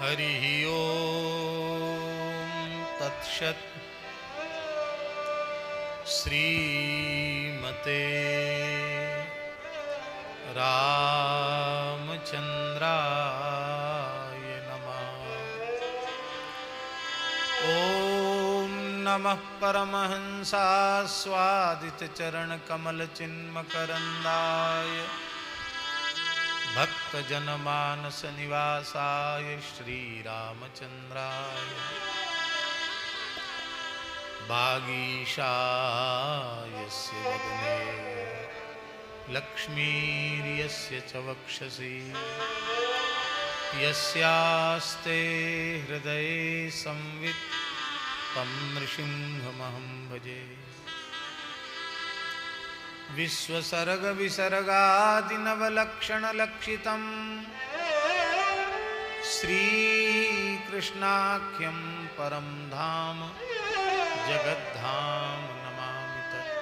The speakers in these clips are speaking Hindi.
हरिः ओम तत्सत्। श्रीमते रामचंद्राय नमः। ओम नमः परमहंसास्वादितचरणकमलचिन्मकरन्दाय भक्तजनमानस निवासाय श्रीरामचंद्राय वागीशायस्य वदने लक्ष्मीर्यस्य च वक्षसि यस्यास्ते हृदये संवित् तं नृसिंहमहं भजे। विश्वसर्ग विसर्गादिनवलक्षणलक्षितं श्रीकृष्णाख्यं परं धाम जगद्धाम नमामि तत्।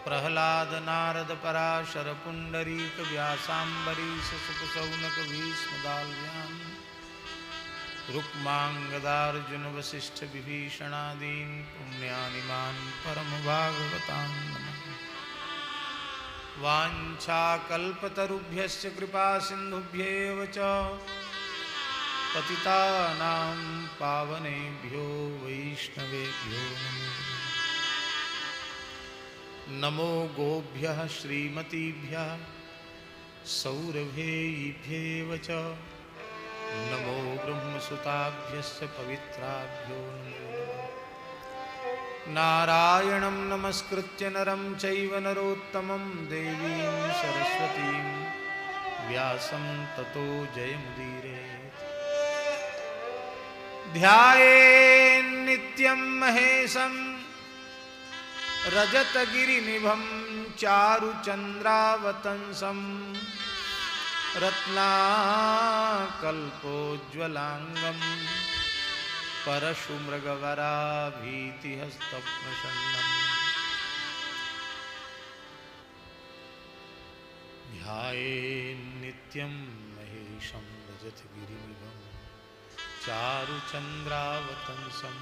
प्रह्लाद नारद पराशर पुंडरीक व्यासाम्बरीश सुखसौनक भीष्मदाल्व्यान् रुक्मांगदार्जुन वसिष्ठ विभीषणादीन् पुण्यानिमान् परम भागवतान् नमः। वाञ्छाकल्पतरुभ्यश्च कृपा सिन्धुभ्येव च पतितानां पावनेभ्यो वैष्णवेभ्यो नमो गोभ्यः श्रीमतीभ्यः सौरभेभ्येव च नमो ब्रह्मसुताभ्यश्च पवित्राभ्यो नमो नमः। नारायणं नमस्कृत्य नरं चैव नरोत्तमं देवीं सरस्वतीं व्यासं ततो जयमुदीरयेत्। ध्यायेन्नित्यं महेशं रजतगिरिनिभं चारुचन्द्रावतंसं रत्नाकल्पोज्ज्वलांगं परशुमृगवराभीतिहस्तप्रसन्नं ध्यायेन्नित्यं महेशं रजतगिरिनिभं चारुचन्द्रावतंसं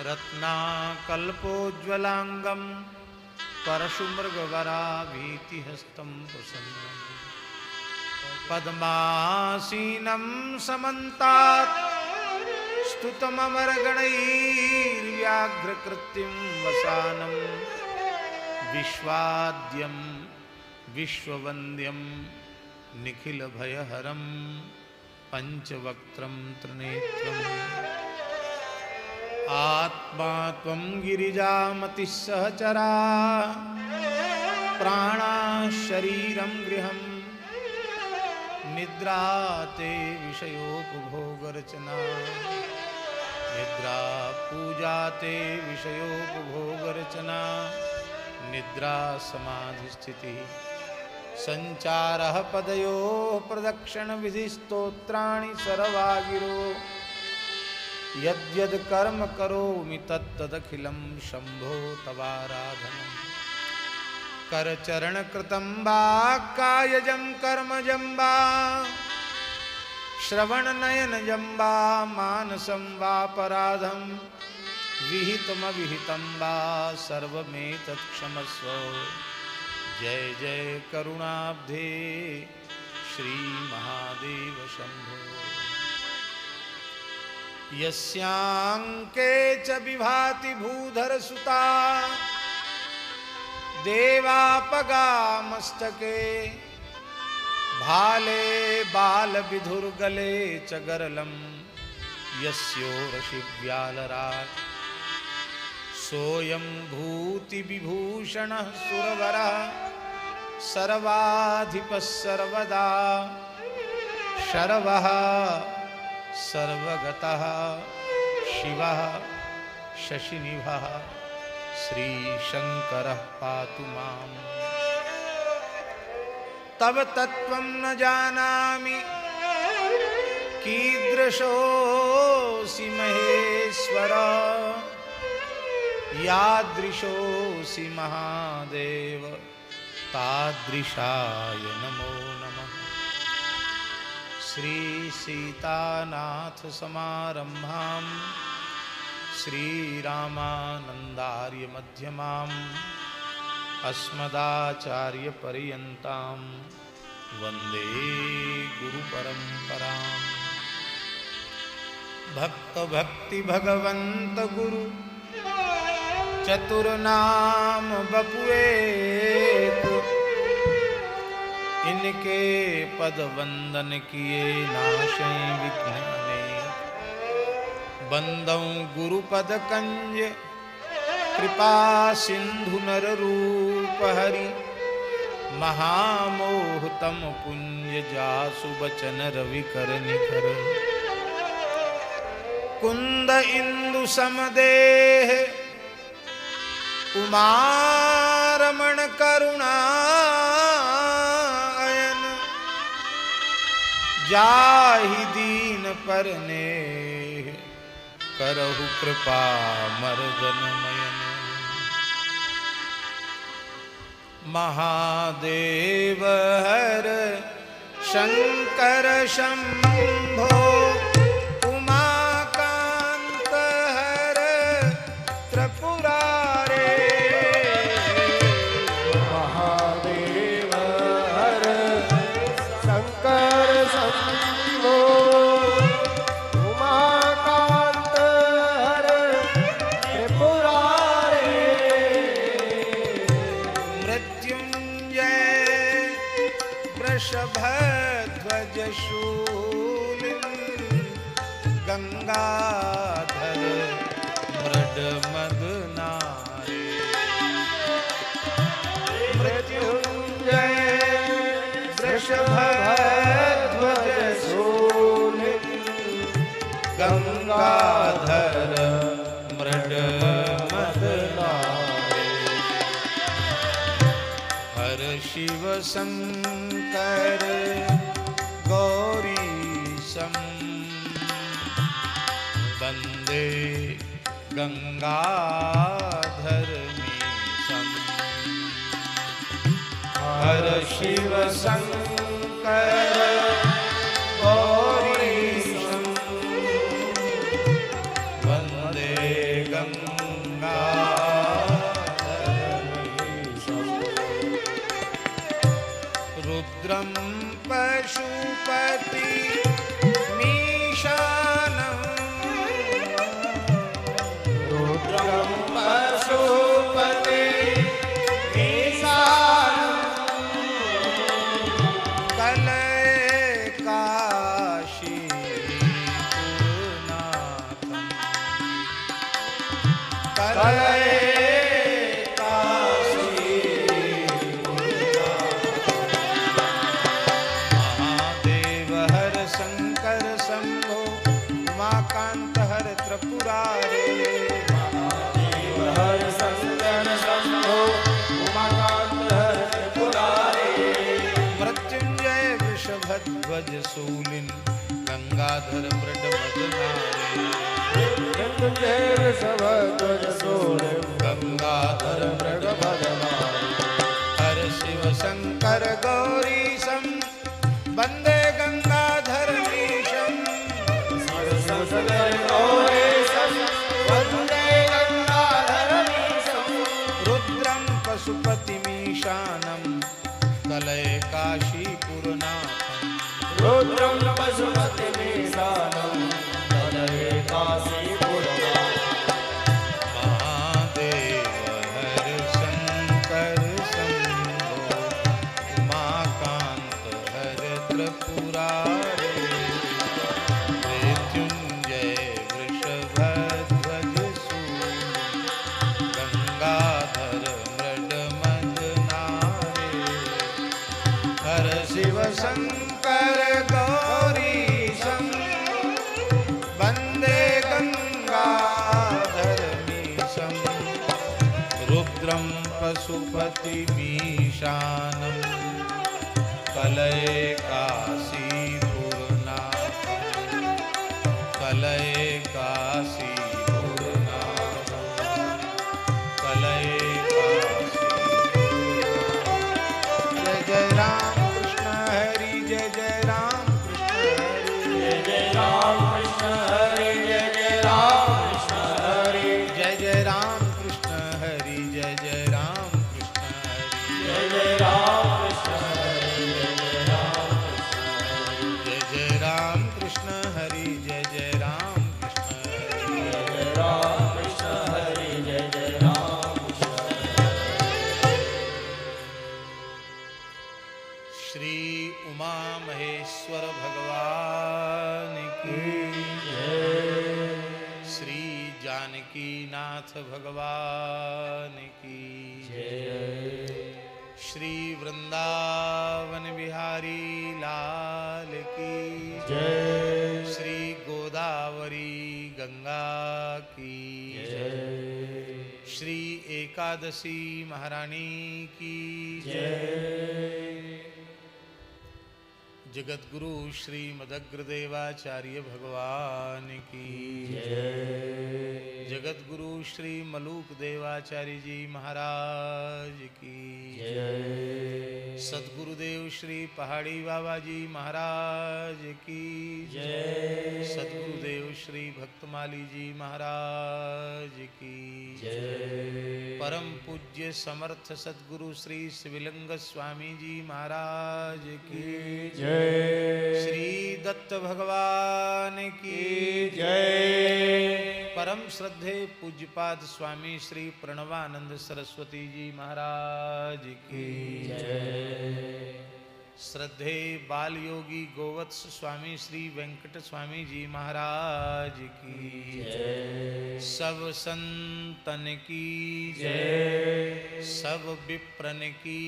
रत्नाकल्पोज्ज्वलांगं परशुमृगवराभीतिहस्तं प्रसन्नं पद्मासीनं समन्तात् स्तुतममरगणैर्व्याघ्रकृतिं वसानं विश्वाद्यं विश्ववन्द्यं निखिलभयहरं पंचवक्त्रं त्रिनेत्रम् आत्मा त्वं गिरिजामतिः सहचरा प्राणाः शरीरं गृहं निद्रा ते विषयोपभोगरचना निद्रा पूजा ते विषयोपभोगरचना निद्रा समाधिस्थितिः संचारः पदयोः प्रदक्षिणविधिस्तोत्राणि सर्वागिरो यद्यद् कर्म करोमि तत्तदखिलं शंभो तवाराधनम्। करचरणकृतं वा कायजं कर्मजं वा श्रवणनयनजं वा मानसं वापराधं विहितमविहितं वा सर्वमेतत्क्षमस्व। जय जय करुणाब्धे श्रीमहादेव शंभो। यस्यांके च विभाति भूधरसुता देवापगा मस्तके भाले बालविधुर्गले च गरलं यस्योरशिव्यालराट् सोऽयं भूतिविभूषणः सुरवरः सर्वाधिपः सर्वदा शर्वः सर्वगतः शिवः शशिनिभः श्रीशंकरः पातु माम्। तव तत्त्वं न जानामि कीदृशोऽसि महेश्वर यादृशोऽसि महादेव तादृशाय नमो नमः। श्री सीतानाथ समारंभां श्रीरामानन्दार्य मध्यमाम् अस्मदाचार्यपर्यन्तां वन्दे गुरुपरम्पराम्। भक्त भक्ति भगवंत गुरु चतुर्नाम बपुएक, इनके पद वंदन किए नाशे विघ्न अनेक। बंदौ गुरुपद कंज कृपा सिंधु नर रूप हरि, महामोहतम पुंज जासु बचन रवि कर निखर। कुंद इंदु समदेह उमारमण करुणायन, जाहि दीन परने करहु कृपा मर्दन मयन। महादेव हर शंकर शंभो, उमाकांत हर त्रिपुरारे। महादेव हर शंकर शंभो, उमाकांत हर त्रिपुरारे। वृषभध्वज शूलिन्, गंगाधर मृड मदनारे। मृत्युंजय वृषभध्वज शूलिन्, गंगाधर मृड मदनारे। हर शिव शंकर गौरीशं, वंदे गंगाधर मीशं। हर शिव शंकर गौरीशं, वंदे गंगाधर मीशं। रुद्रं पशुपति मीशानं, रुद्रं पशुपति मीशानं, कलये काशीपुरनाथं। कलये उमाकांत हर त्रिपुरारे। महादेव हर शंकर शंभो, उमाकांत हर त्रिपुरारे। मृत्युंजय वृषभध्वज शूलिन्, गंगाधर मृड मदनारे। मृत्युंजय वृषभध्वज शूलिन्, गंगाधर मृड मदनारे। हर शिव शंकर गौरीशं, वंदे गंगाधर मीशं। वंदे गंगाधर मीशं। रुद्रं पशुपति मीशानं, कलये काशीपुरनाथं। रुद्रं पशुपति मीशानं, कलये काशीपुरनाथं। महादेव हर शंकर शंभो, उमाकांत हर त्रिपुरारे। मृत्युंजय वृषभध्वज शूलिन्, गंगाधर मृड मदनारे। हर शिव शंकर गौरीशं, वंदे गंगाधर मीशं। रुद्रं पशुपति मीशानं, कलये काशीपुरनाथं। कलये काशीपुरनाथं। कलये काशीपुरनाथं। जय जय राम कृष्ण हरि, जय जय राम कृष्ण हरि। कृष्ण हरि जय जय राम कृष्ण हरि जय जय राम कृष्ण हरि जय जय राम कृष्ण हरि जय जय राम कृष्ण हरि जय जय राम कृष्ण हरि जय जय राम कृष्ण हरि जय जय राम कृष्ण हरि जय जय राम कृष्ण श्री उमा महेश्वर भगवान की श्री जानकी नाथ भगवान की श्री वृंदावन बिहारी लाल की जय श्री गोदावरी गंगा की श्री एकादशी महारानी की जगतगुरु श्री मदग्रदेवाचार्य भगवान की जगतगुरु श्री मलूक देवाचार्य जी महाराज की सदगुरुदेव श्री पहाड़ी बाबा जी महाराज की सदगुरुदेव श्री भक्तमाली जी महाराज की परम पूज्य समर्थ सदगुरु श्री शिवलिंग स्वामी जी महाराज की श्री दत्त भगवान की जय परम श्रद्धे पूज्यपाद स्वामी श्री प्रणवानंद सरस्वती जी महाराज की श्रद्धे बाल योगी गोवत्स स्वामी श्री वेंकट स्वामी जी महाराज की सब संतन की जय सब विप्रन की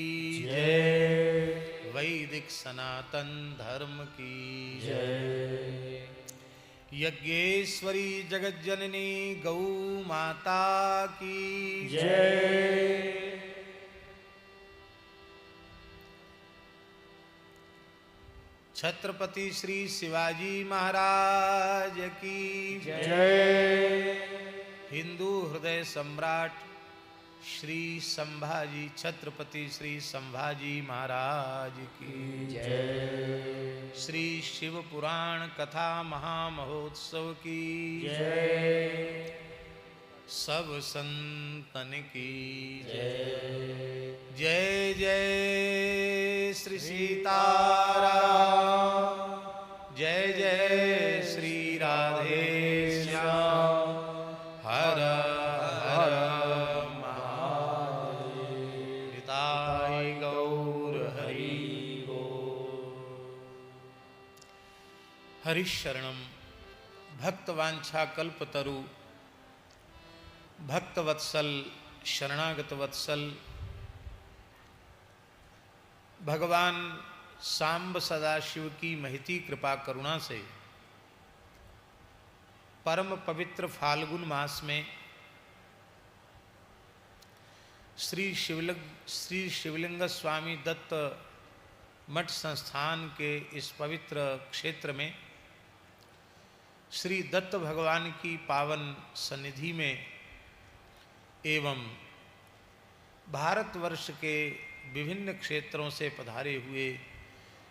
जय वैदिक सनातन धर्म की जय यज्ञेश्वरी जगज्जननी गौ माता की जय छत्रपति श्री शिवाजी महाराज की जय हिंदू हृदय सम्राट श्री संभाजी छत्रपति श्री संभाजी महाराज की जय श्री शिव पुराण कथा महामहोत्सव की जय सब संतन की जय जय जय श्री सीताराम जय जय श्री राधे श्याम हर हर महादेव निताय गौर हरि हरिशरणम भक्तवांछा कल्पतरु भक्तवत्सल शरणागत वत्सल भगवान सांब सदाशिव की महती कृपा करुणा से परम पवित्र फाल्गुन मास में श्री शिवलिंग स्वामी दत्त मठ संस्थान के इस पवित्र क्षेत्र में श्री दत्त भगवान की पावन सन्निधि में एवं भारतवर्ष के विभिन्न क्षेत्रों से पधारे हुए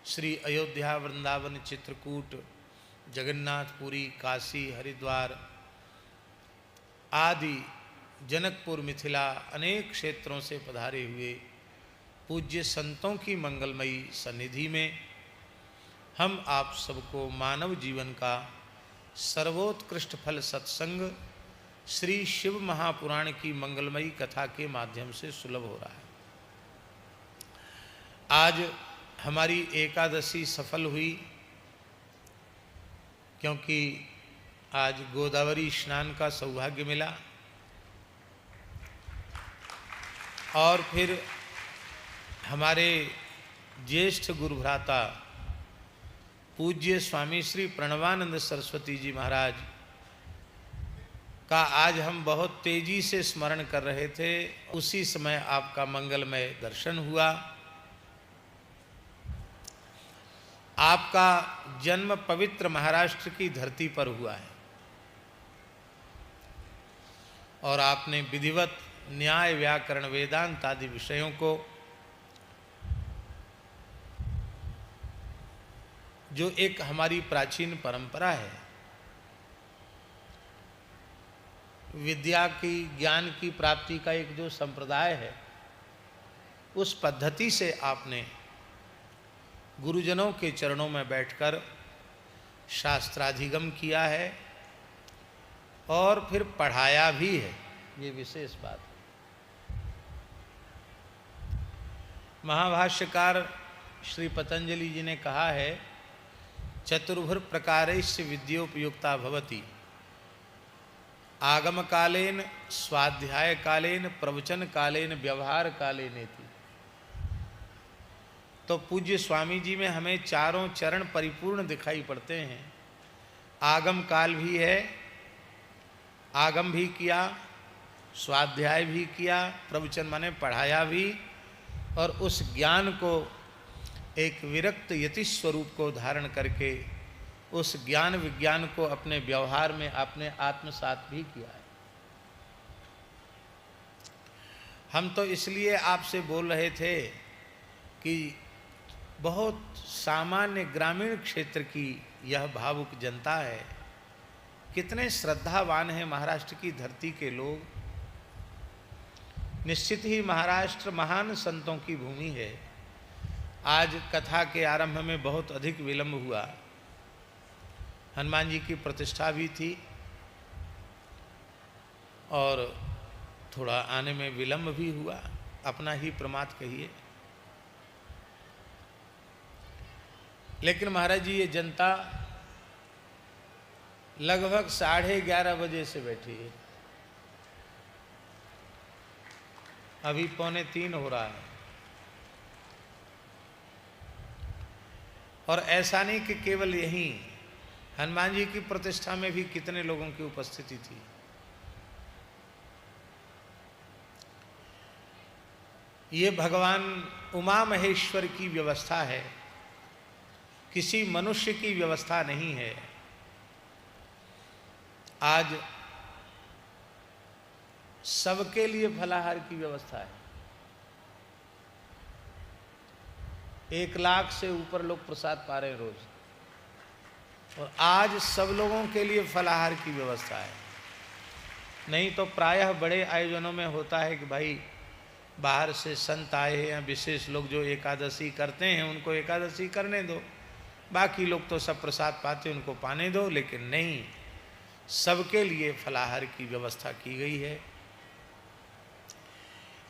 श्री अयोध्या वृंदावन चित्रकूट जगन्नाथपुरी काशी हरिद्वार आदि जनकपुर मिथिला अनेक क्षेत्रों से पधारे हुए पूज्य संतों की मंगलमयी सन्निधि में हम आप सबको मानव जीवन का सर्वोत्कृष्ट फल सत्संग श्री शिव महापुराण की मंगलमयी कथा के माध्यम से सुलभ हो रहा है। आज हमारी एकादशी सफल हुई क्योंकि आज गोदावरी स्नान का सौभाग्य मिला और फिर हमारे ज्येष्ठ गुरुभ्राता पूज्य स्वामी श्री प्रणवानंद सरस्वती जी महाराज का आज हम बहुत तेजी से स्मरण कर रहे थे। उसी समय आपका मंगलमय दर्शन हुआ। आपका जन्म पवित्र महाराष्ट्र की धरती पर हुआ है और आपने विधिवत न्याय व्याकरण वेदांत आदि विषयों को जो एक हमारी प्राचीन परंपरा है विद्या की, ज्ञान की प्राप्ति का एक जो संप्रदाय है, उस पद्धति से आपने गुरुजनों के चरणों में बैठकर शास्त्राधिगम किया है और फिर पढ़ाया भी है। ये विशेष बात है। महाभाष्यकार श्री पतंजलि जी ने कहा है, चतुर्भुर प्रकारैश्च विद्योपयुक्ता भवति, आगम कालेन, स्वाध्याय कालेन, प्रवचन कालेन, व्यवहार कालेनेति। तो पूज्य स्वामी जी में हमें चारों चरण परिपूर्ण दिखाई पड़ते हैं। आगम काल भी है, आगम भी किया, स्वाध्याय भी किया, प्रवचन माने पढ़ाया भी, और उस ज्ञान को एक विरक्त यति स्वरूप को धारण करके उस ज्ञान विज्ञान को अपने व्यवहार में आपने आत्मसात भी किया है। हम तो इसलिए आपसे बोल रहे थे कि बहुत सामान्य ग्रामीण क्षेत्र की यह भावुक जनता है, कितने श्रद्धावान हैं महाराष्ट्र की धरती के लोग। निश्चित ही महाराष्ट्र महान संतों की भूमि है। आज कथा के आरंभ में बहुत अधिक विलंब हुआ। हनुमान जी की प्रतिष्ठा भी थी और थोड़ा आने में विलंब भी हुआ, अपना ही प्रमाद कहिए। लेकिन महाराज जी, ये जनता लगभग 11:30 बजे से बैठी है, अभी 2:45 हो रहा है। और ऐसा नहीं कि केवल यहीं, हनुमान जी की प्रतिष्ठा में भी कितने लोगों की उपस्थिति थी। ये भगवान उमा महेश्वर की व्यवस्था है, किसी मनुष्य की व्यवस्था नहीं है। आज सबके लिए फलाहार की व्यवस्था है। 1 लाख से ऊपर लोग प्रसाद पा रहे हैं रोज, और आज सब लोगों के लिए फलाहार की व्यवस्था है। नहीं तो प्रायः बड़े आयोजनों में होता है कि भाई बाहर से संत आए हैं या विशेष लोग जो एकादशी करते हैं उनको एकादशी करने दो, बाकी लोग तो सब प्रसाद पाते उनको पाने दो। लेकिन नहीं, सबके लिए फलाहार की व्यवस्था की गई है।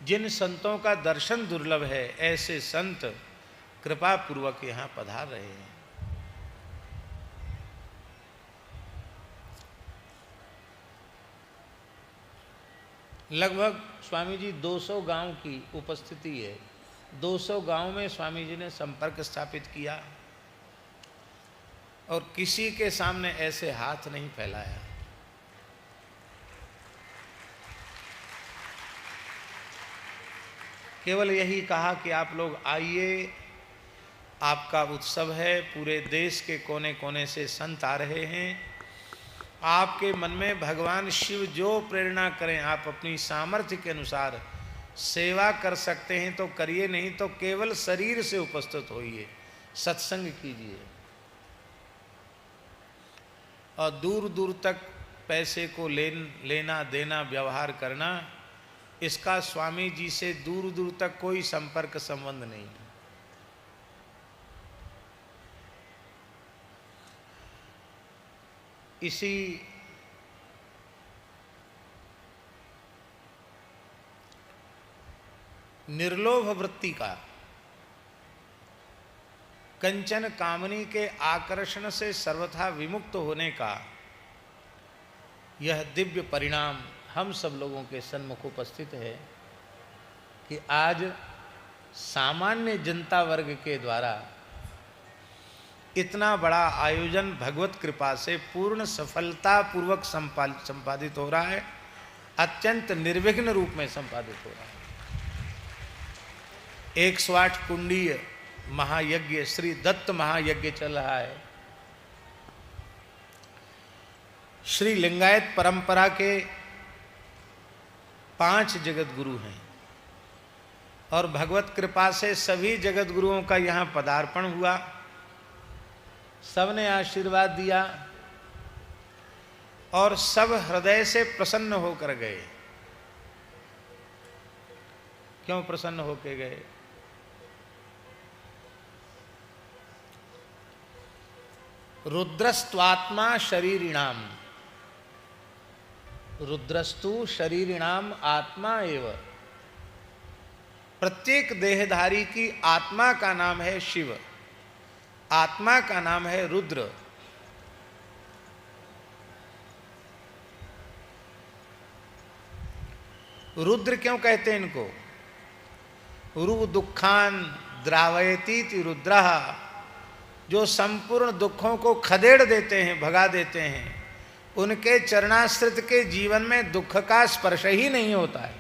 जिन संतों का दर्शन दुर्लभ है, ऐसे संत कृपा पूर्वक यहाँ पधार रहे हैं। लगभग स्वामी जी 200 गांव की उपस्थिति है। 200 गांव में स्वामी जी ने संपर्क स्थापित किया और किसी के सामने ऐसे हाथ नहीं फैलाया। केवल यही कहा कि आप लोग आइए, आपका उत्सव है, पूरे देश के कोने कोने से संत आ रहे हैं। आपके मन में भगवान शिव जो प्रेरणा करें, आप अपनी सामर्थ्य के अनुसार सेवा कर सकते हैं तो करिए, नहीं तो केवल शरीर से उपस्थित होइए, सत्संग कीजिए। और दूर दूर तक पैसे को लेना देना, व्यवहार करना, इसका स्वामी जी से दूर दूर तक कोई संपर्क संबंध नहीं है। इसी निर्लोभ वृत्ति का, कंचन कामनी के आकर्षण से सर्वथा विमुक्त होने का यह दिव्य परिणाम हम सब लोगों के सन्मुख उपस्थित है कि आज सामान्य जनता वर्ग के द्वारा इतना बड़ा आयोजन भगवत कृपा से पूर्ण सफलता पूर्वक संपादित हो रहा है, अत्यंत निर्विघ्न रूप में संपादित हो रहा है। 108 कुंडीय महायज्ञ, श्री दत्त महायज्ञ चल रहा है। श्री लिंगायत परंपरा के 5 जगत गुरु हैं और भगवत कृपा से सभी जगत गुरुओं का यहाँ पदार्पण हुआ। सबने आशीर्वाद दिया और सब हृदय से प्रसन्न होकर गए। क्यों प्रसन्न होकर गए? रुद्रस्त्वात्मा शरीरिणाम, रुद्रस्तु शरीरिणाम आत्मा एव। प्रत्येक देहधारी की आत्मा का नाम है शिव, आत्मा का नाम है रुद्र। रुद्र क्यों कहते हैं इनको? रु दुखान द्रावयती रुद्रः, जो संपूर्ण दुखों को खदेड़ देते हैं, भगा देते हैं, उनके चरणाश्रित के जीवन में दुख का स्पर्श ही नहीं होता है।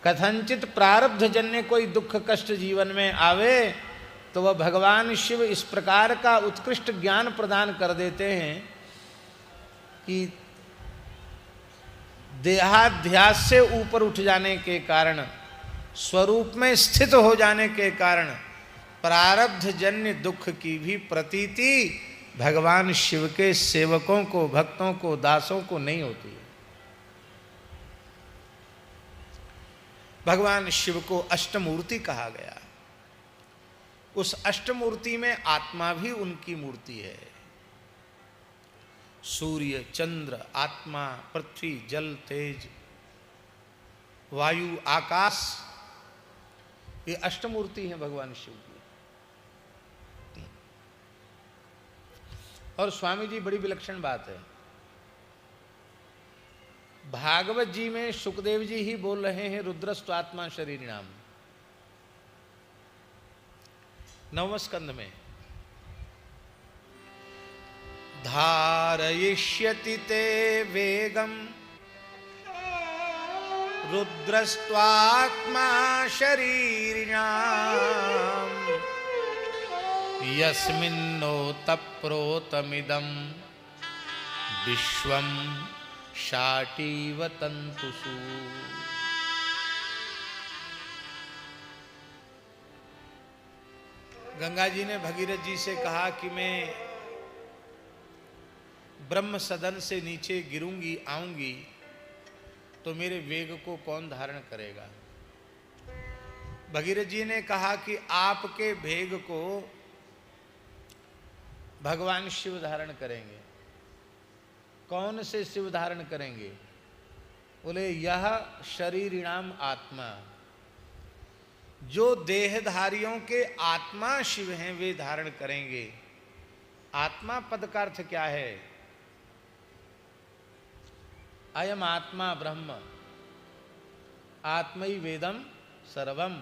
कथनचित प्रारब्ध जन्य कोई दुख कष्ट जीवन में आवे तो वह भगवान शिव इस प्रकार का उत्कृष्ट ज्ञान प्रदान कर देते हैं कि देहाध्यास से ऊपर उठ जाने के कारण, स्वरूप में स्थित हो जाने के कारण प्रारब्ध जन्य दुख की भी प्रतीति भगवान शिव के सेवकों को, भक्तों को, दासों को नहीं होती है। भगवान शिव को अष्टमूर्ति कहा गया। उस अष्टमूर्ति में आत्मा भी उनकी मूर्ति है। सूर्य, चंद्र, आत्मा, पृथ्वी, जल, तेज, वायु, आकाश, ये अष्टमूर्ति हैं भगवान शिव की। और स्वामी जी बड़ी विलक्षण बात है, भागवत जी में सुखदेव जी ही बोल रहे हैं रुद्रस्त्वात्मा शरीरिणाम। 9वें स्कंद में धारयिष्यति ते वेगम रुद्रस्त्वात्मा शरीरिणाम यस्मिन्नो तप्रोतमिदं विश्वं शाटीव तंतुषु। गंगा जी ने भगीरथ जी से कहा कि मैं ब्रह्म सदन से नीचे गिरूंगी, आऊंगी तो मेरे वेग को कौन धारण करेगा? भगीरथ जी ने कहा कि आपके वेग को भगवान शिव धारण करेंगे। कौन से शिव धारण करेंगे? बोले यह शरीरिणाम आत्मा, जो देहधारियों के आत्मा शिव हैं वे धारण करेंगे। आत्मा पद का अर्थ क्या है? अयम आत्मा ब्रह्म, आत्मै वेदम सर्वम।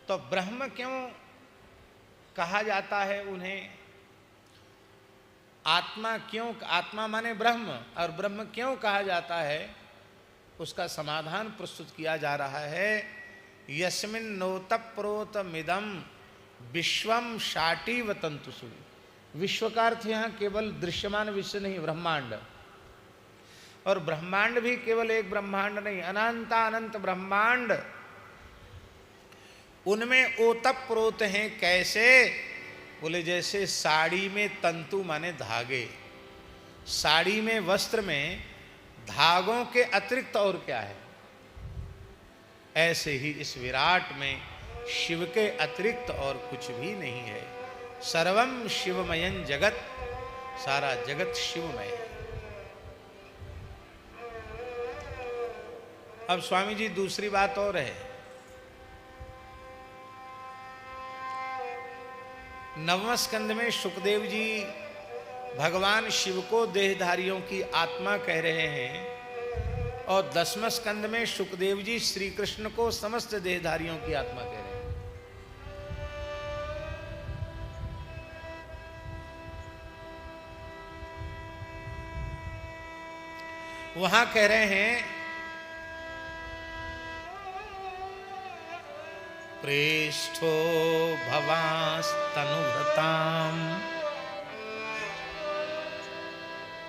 तो ब्रह्म क्यों कहा जाता है उन्हें? आत्मा क्यों, आत्मा माने ब्रह्म, और ब्रह्म क्यों कहा जाता है उसका समाधान प्रस्तुत किया जा रहा है। यस्मिन् नोतप्रोतमिदं विश्वम शाटीव तंतुषु। विश्व का अर्थ यहाँ केवल दृश्यमान विश्व नहीं, ब्रह्मांड। और ब्रह्मांड भी केवल एक ब्रह्मांड नहीं, अनंत ब्रह्मांड, उनमें ओतप्रोत हैं। कैसे? बोले जैसे साड़ी में तंतु माने धागे, साड़ी में, वस्त्र में धागों के अतिरिक्त और क्या है, ऐसे ही इस विराट में शिव के अतिरिक्त और कुछ भी नहीं है। सर्वम शिवमयं जगत, सारा जगत शिवमय है। अब स्वामी जी दूसरी बात और है। 9वें स्कंद में सुखदेव जी भगवान शिव को देहधारियों की आत्मा कह रहे हैं, और 10वें स्कंद में सुखदेव जी श्री कृष्ण को समस्त देहधारियों की आत्मा कह रहे हैं। वहां कह रहे हैं प्रेष्ठो भवास्तनुभृताम।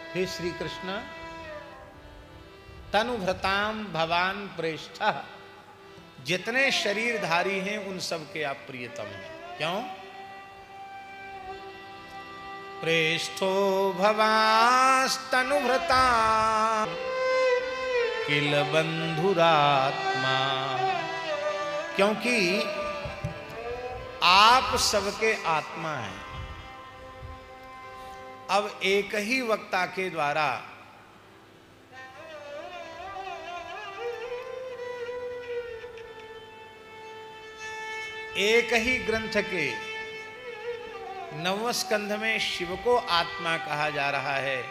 हे श्री कृष्ण, तनुभृताम भवान प्रेष्ठः, जितने शरीरधारी हैं उन सब के आप प्रियतम हैं। क्यों? प्रेष्ठो भवास्तनुभृता किल बंधुरात्मा। क्योंकि आप सबके आत्मा हैं। अब एक ही वक्ता के द्वारा एक ही ग्रंथ के 9वें स्कंध में शिव को आत्मा कहा जा रहा है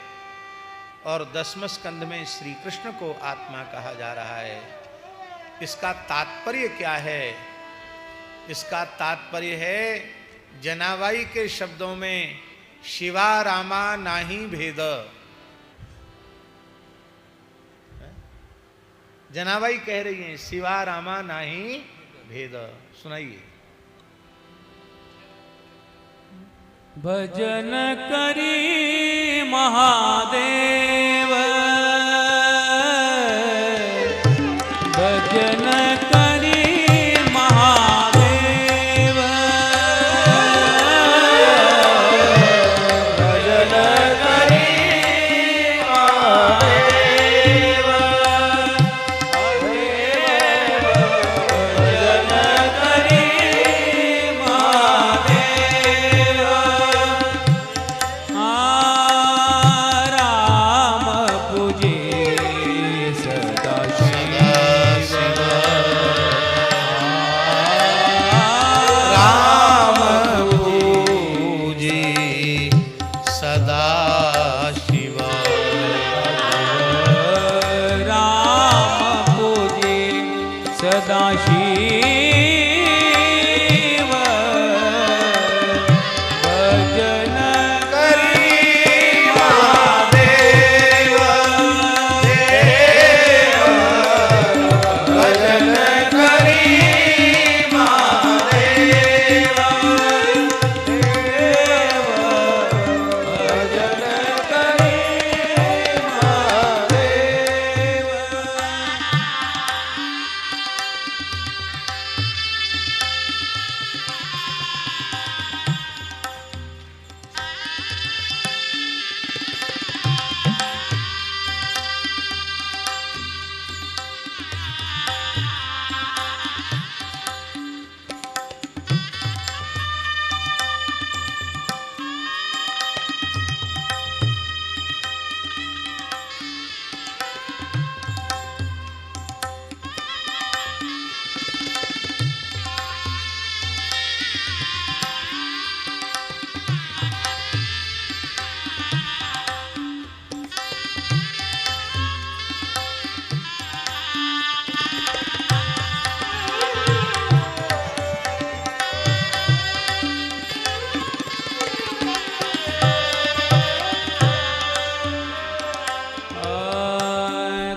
और 10वें स्कंध में श्री कृष्ण को आत्मा कहा जा रहा है। इसका तात्पर्य क्या है? इसका तात्पर्य है जनाबाई के शब्दों में शिवा रामा नाही भेद। जनाबाई कह रही हैं शिवा रामा नाही भेद। सुनाइए। भजन करी महादेव, भजन करी महादेव, भजन करी महादेव, भजन करी महादेव। राम पूजे सदा शिव, राम पूजे सदा शिव, राम पूजे सदा शिव, भजन करी महादेव देव, भजन करी महादेव देव, भजन करी महादेव।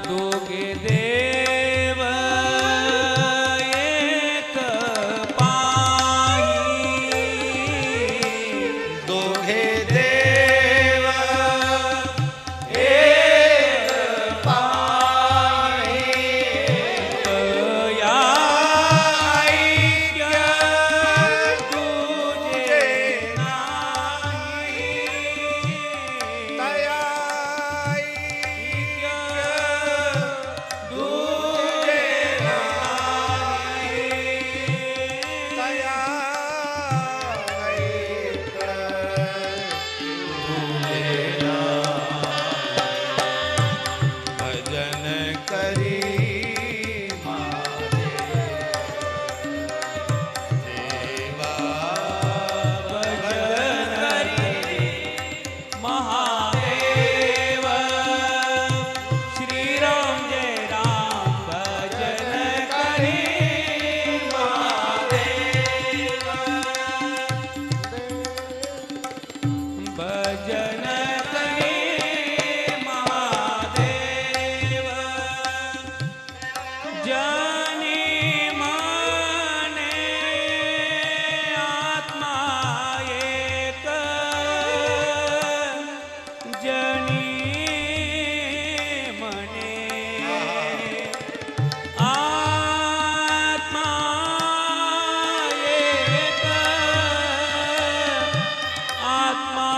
दोगे देव एक पाही, दोहे देव एक पाही, दया ऐक्य तुझे नाही, दया तुझे दया भजन करी देवा, भजन करी महादेव, श्री राम जय राम, भजन करी महादेव, भजन करी महादेव। जनी माने आत्मा एक, जनी मने आत्मा एक, आत्मा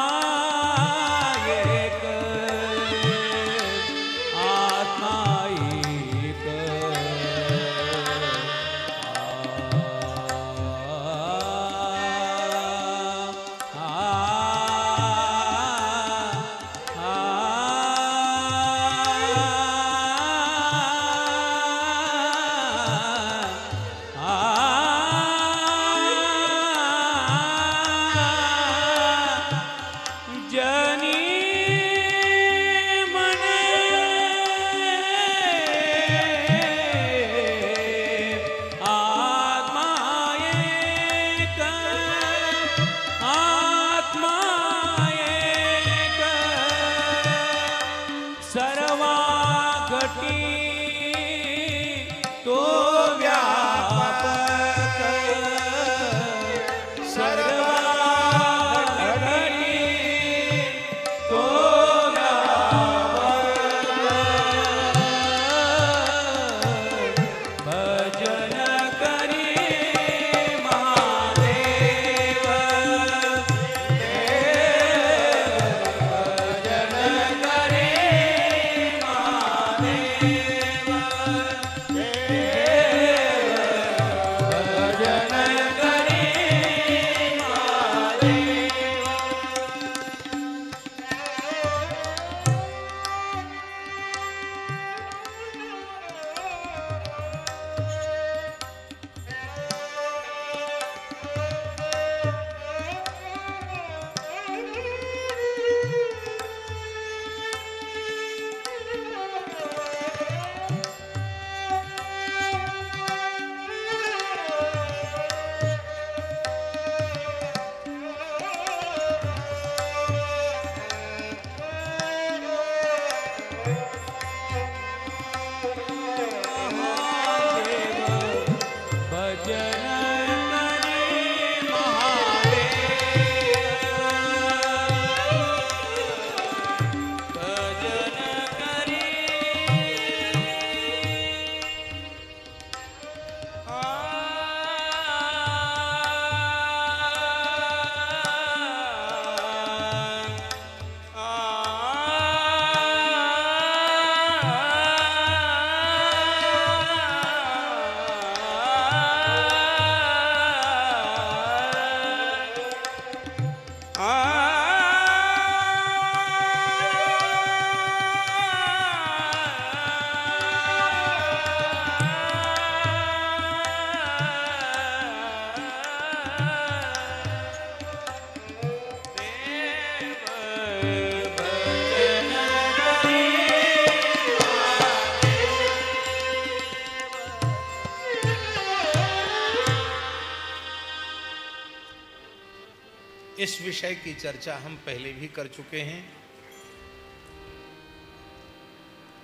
इस विषय की चर्चा हम पहले भी कर चुके हैं।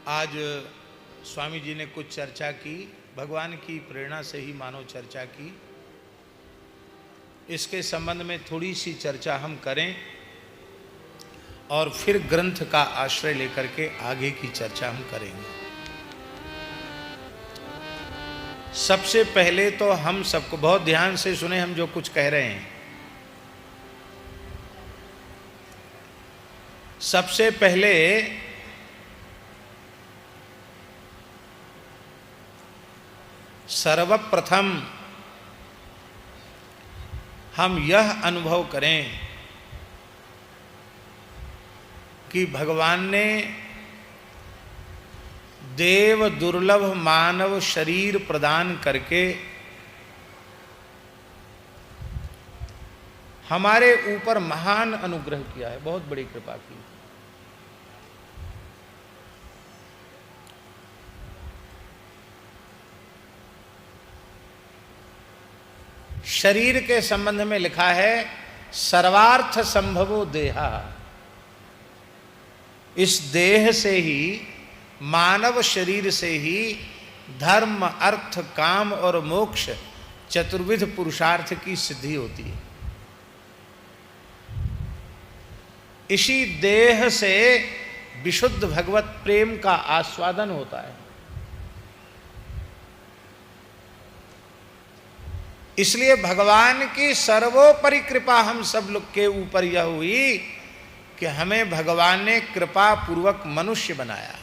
आज स्वामी जी ने कुछ चर्चा की, भगवान की प्रेरणा से ही मानव चर्चा की। इसके संबंध में थोड़ी सी चर्चा हम करें और फिर ग्रंथ का आश्रय लेकर के आगे की चर्चा हम करेंगे। सबसे पहले तो हम सबको बहुत ध्यान से सुने हम जो कुछ कह रहे हैं। सबसे पहले सर्वप्रथम हम यह अनुभव करें कि भगवान ने देव दुर्लभ मानव शरीर प्रदान करके हमारे ऊपर महान अनुग्रह किया है, बहुत बड़ी कृपा की। शरीर के संबंध में लिखा है सर्वार्थ संभवो देहा। इस देह से ही, मानव शरीर से ही धर्म अर्थ काम और मोक्ष चतुर्विध पुरुषार्थ की सिद्धि होती है। इसी देह से विशुद्ध भगवत प्रेम का आस्वादन होता है। इसलिए भगवान की सर्वोपरि कृपा हम सब लोग के ऊपर यह हुई कि हमें भगवान ने कृपा पूर्वक मनुष्य बनाया।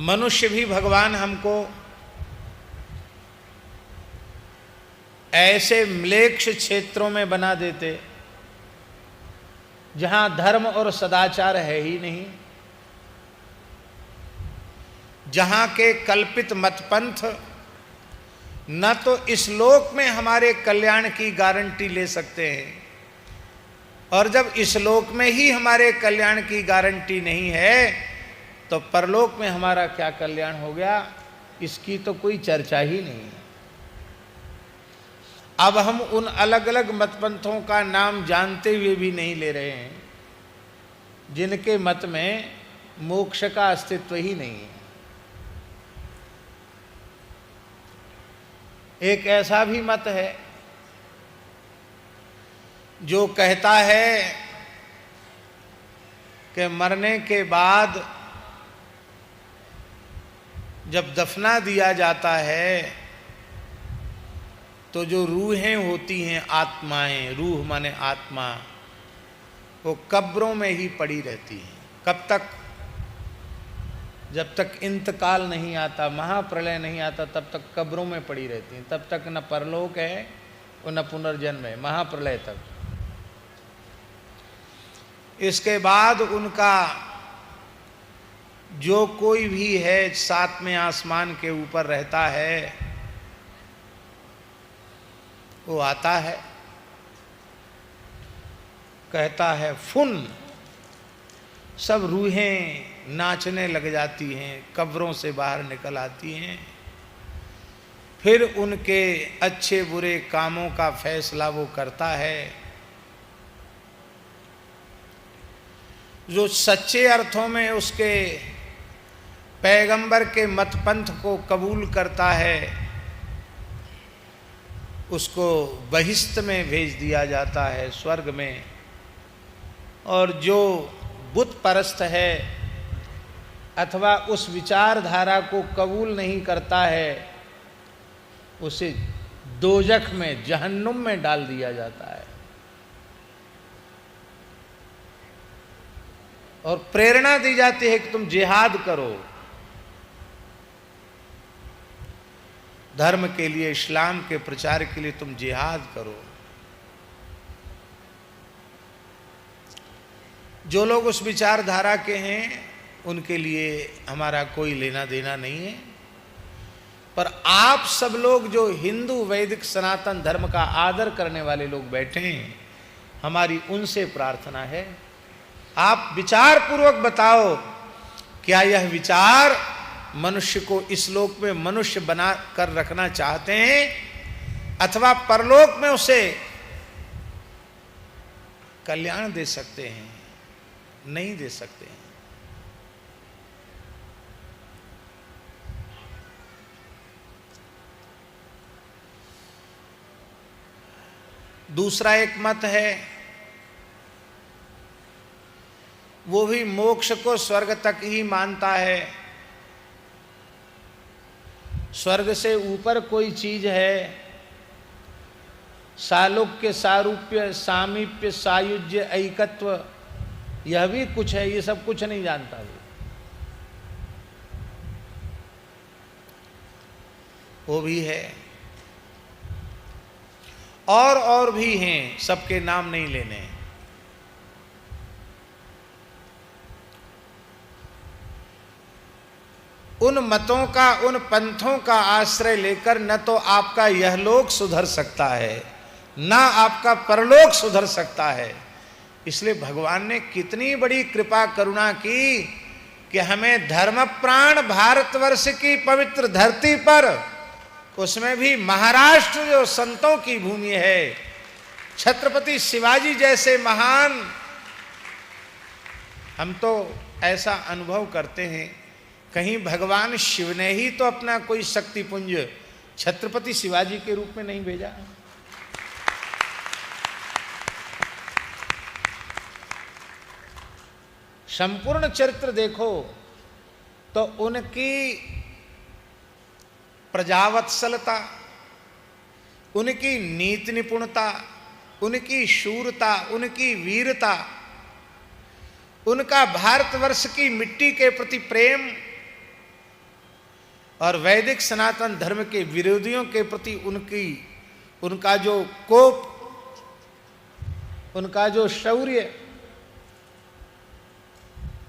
मनुष्य भी भगवान हमको ऐसे म्लेच्छ क्षेत्रों में बना देते जहां धर्म और सदाचार है ही नहीं, जहां के कल्पित मतपंथ न तो इस लोक में हमारे कल्याण की गारंटी ले सकते हैं, और जब इस लोक में ही हमारे कल्याण की गारंटी नहीं है तो परलोक में हमारा क्या कल्याण हो गया, इसकी तो कोई चर्चा ही नहीं है। अब हम उन अलग अलग मतपंथों का नाम जानते हुए भी नहीं ले रहे हैं जिनके मत में मोक्ष का अस्तित्व ही नहीं है। एक ऐसा भी मत है जो कहता है कि मरने के बाद जब दफना दिया जाता है तो जो रूहें होती हैं, आत्माएं, रूह माने आत्मा, वो कब्रों में ही पड़ी रहती हैं। कब तक? जब तक इंतकाल नहीं आता, महाप्रलय नहीं आता, तब तक कब्रों में पड़ी रहती हैं। तब तक न परलोक है और न पुनर्जन्म है, महाप्रलय तक। इसके बाद उनका जो कोई भी है सातवें आसमान के ऊपर रहता है, वो आता है, कहता है फुन, सब रूहें नाचने लग जाती हैं, कब्रों से बाहर निकल आती हैं। फिर उनके अच्छे बुरे कामों का फैसला वो करता है। जो सच्चे अर्थों में उसके पैगंबर के मतपंथ को कबूल करता है, उसको बहिश्त में भेज दिया जाता है, स्वर्ग में। और जो बुत परस्त है अथवा उस विचारधारा को कबूल नहीं करता है, उसे दोजख में, जहन्नुम में डाल दिया जाता है। और प्रेरणा दी जाती है कि तुम जिहाद करो, धर्म के लिए, इस्लाम के प्रचार के लिए तुम जिहाद करो। जो लोग उस विचारधारा के हैं उनके लिए हमारा कोई लेना देना नहीं है, पर आप सब लोग जो हिंदू वैदिक सनातन धर्म का आदर करने वाले लोग बैठे हैं, हमारी उनसे प्रार्थना है, आप विचार पूर्वक बताओ क्या यह विचार मनुष्य को इस लोक में मनुष्य बना कर रखना चाहते हैं अथवा परलोक में उसे कल्याण दे सकते हैं, नहीं दे सकते हैं। दूसरा एक मत है, वो भी मोक्ष को स्वर्ग तक ही मानता है। स्वर्ग से ऊपर कोई चीज है, सालोक्य, सारूप्य, सामीप्य, सायुज्य, ऐकत्व, यह भी कुछ है, ये सब कुछ नहीं जानता वो भी है। और भी हैं, सबके नाम नहीं लेने। उन मतों का, उन पंथों का आश्रय लेकर न तो आपका यह लोक सुधर सकता है, ना आपका परलोक सुधर सकता है। इसलिए भगवान ने कितनी बड़ी कृपा करुणा की कि हमें धर्म प्राण भारतवर्ष की पवित्र धरती पर, उसमें भी महाराष्ट्र जो संतों की भूमि है, छत्रपति शिवाजी जैसे महान, हम तो ऐसा अनुभव करते हैं कहीं भगवान शिव ने ही तो अपना कोई शक्तिपुंज छत्रपति शिवाजी के रूप में नहीं भेजा। संपूर्ण चरित्र देखो तो उनकी प्रजावत्सलता, उनकी नीति निपुणता, उनकी शूरता, उनकी वीरता, उनका भारतवर्ष की मिट्टी के प्रति प्रेम और वैदिक सनातन धर्म के विरोधियों के प्रति उनका जो कोप, उनका जो शौर्य,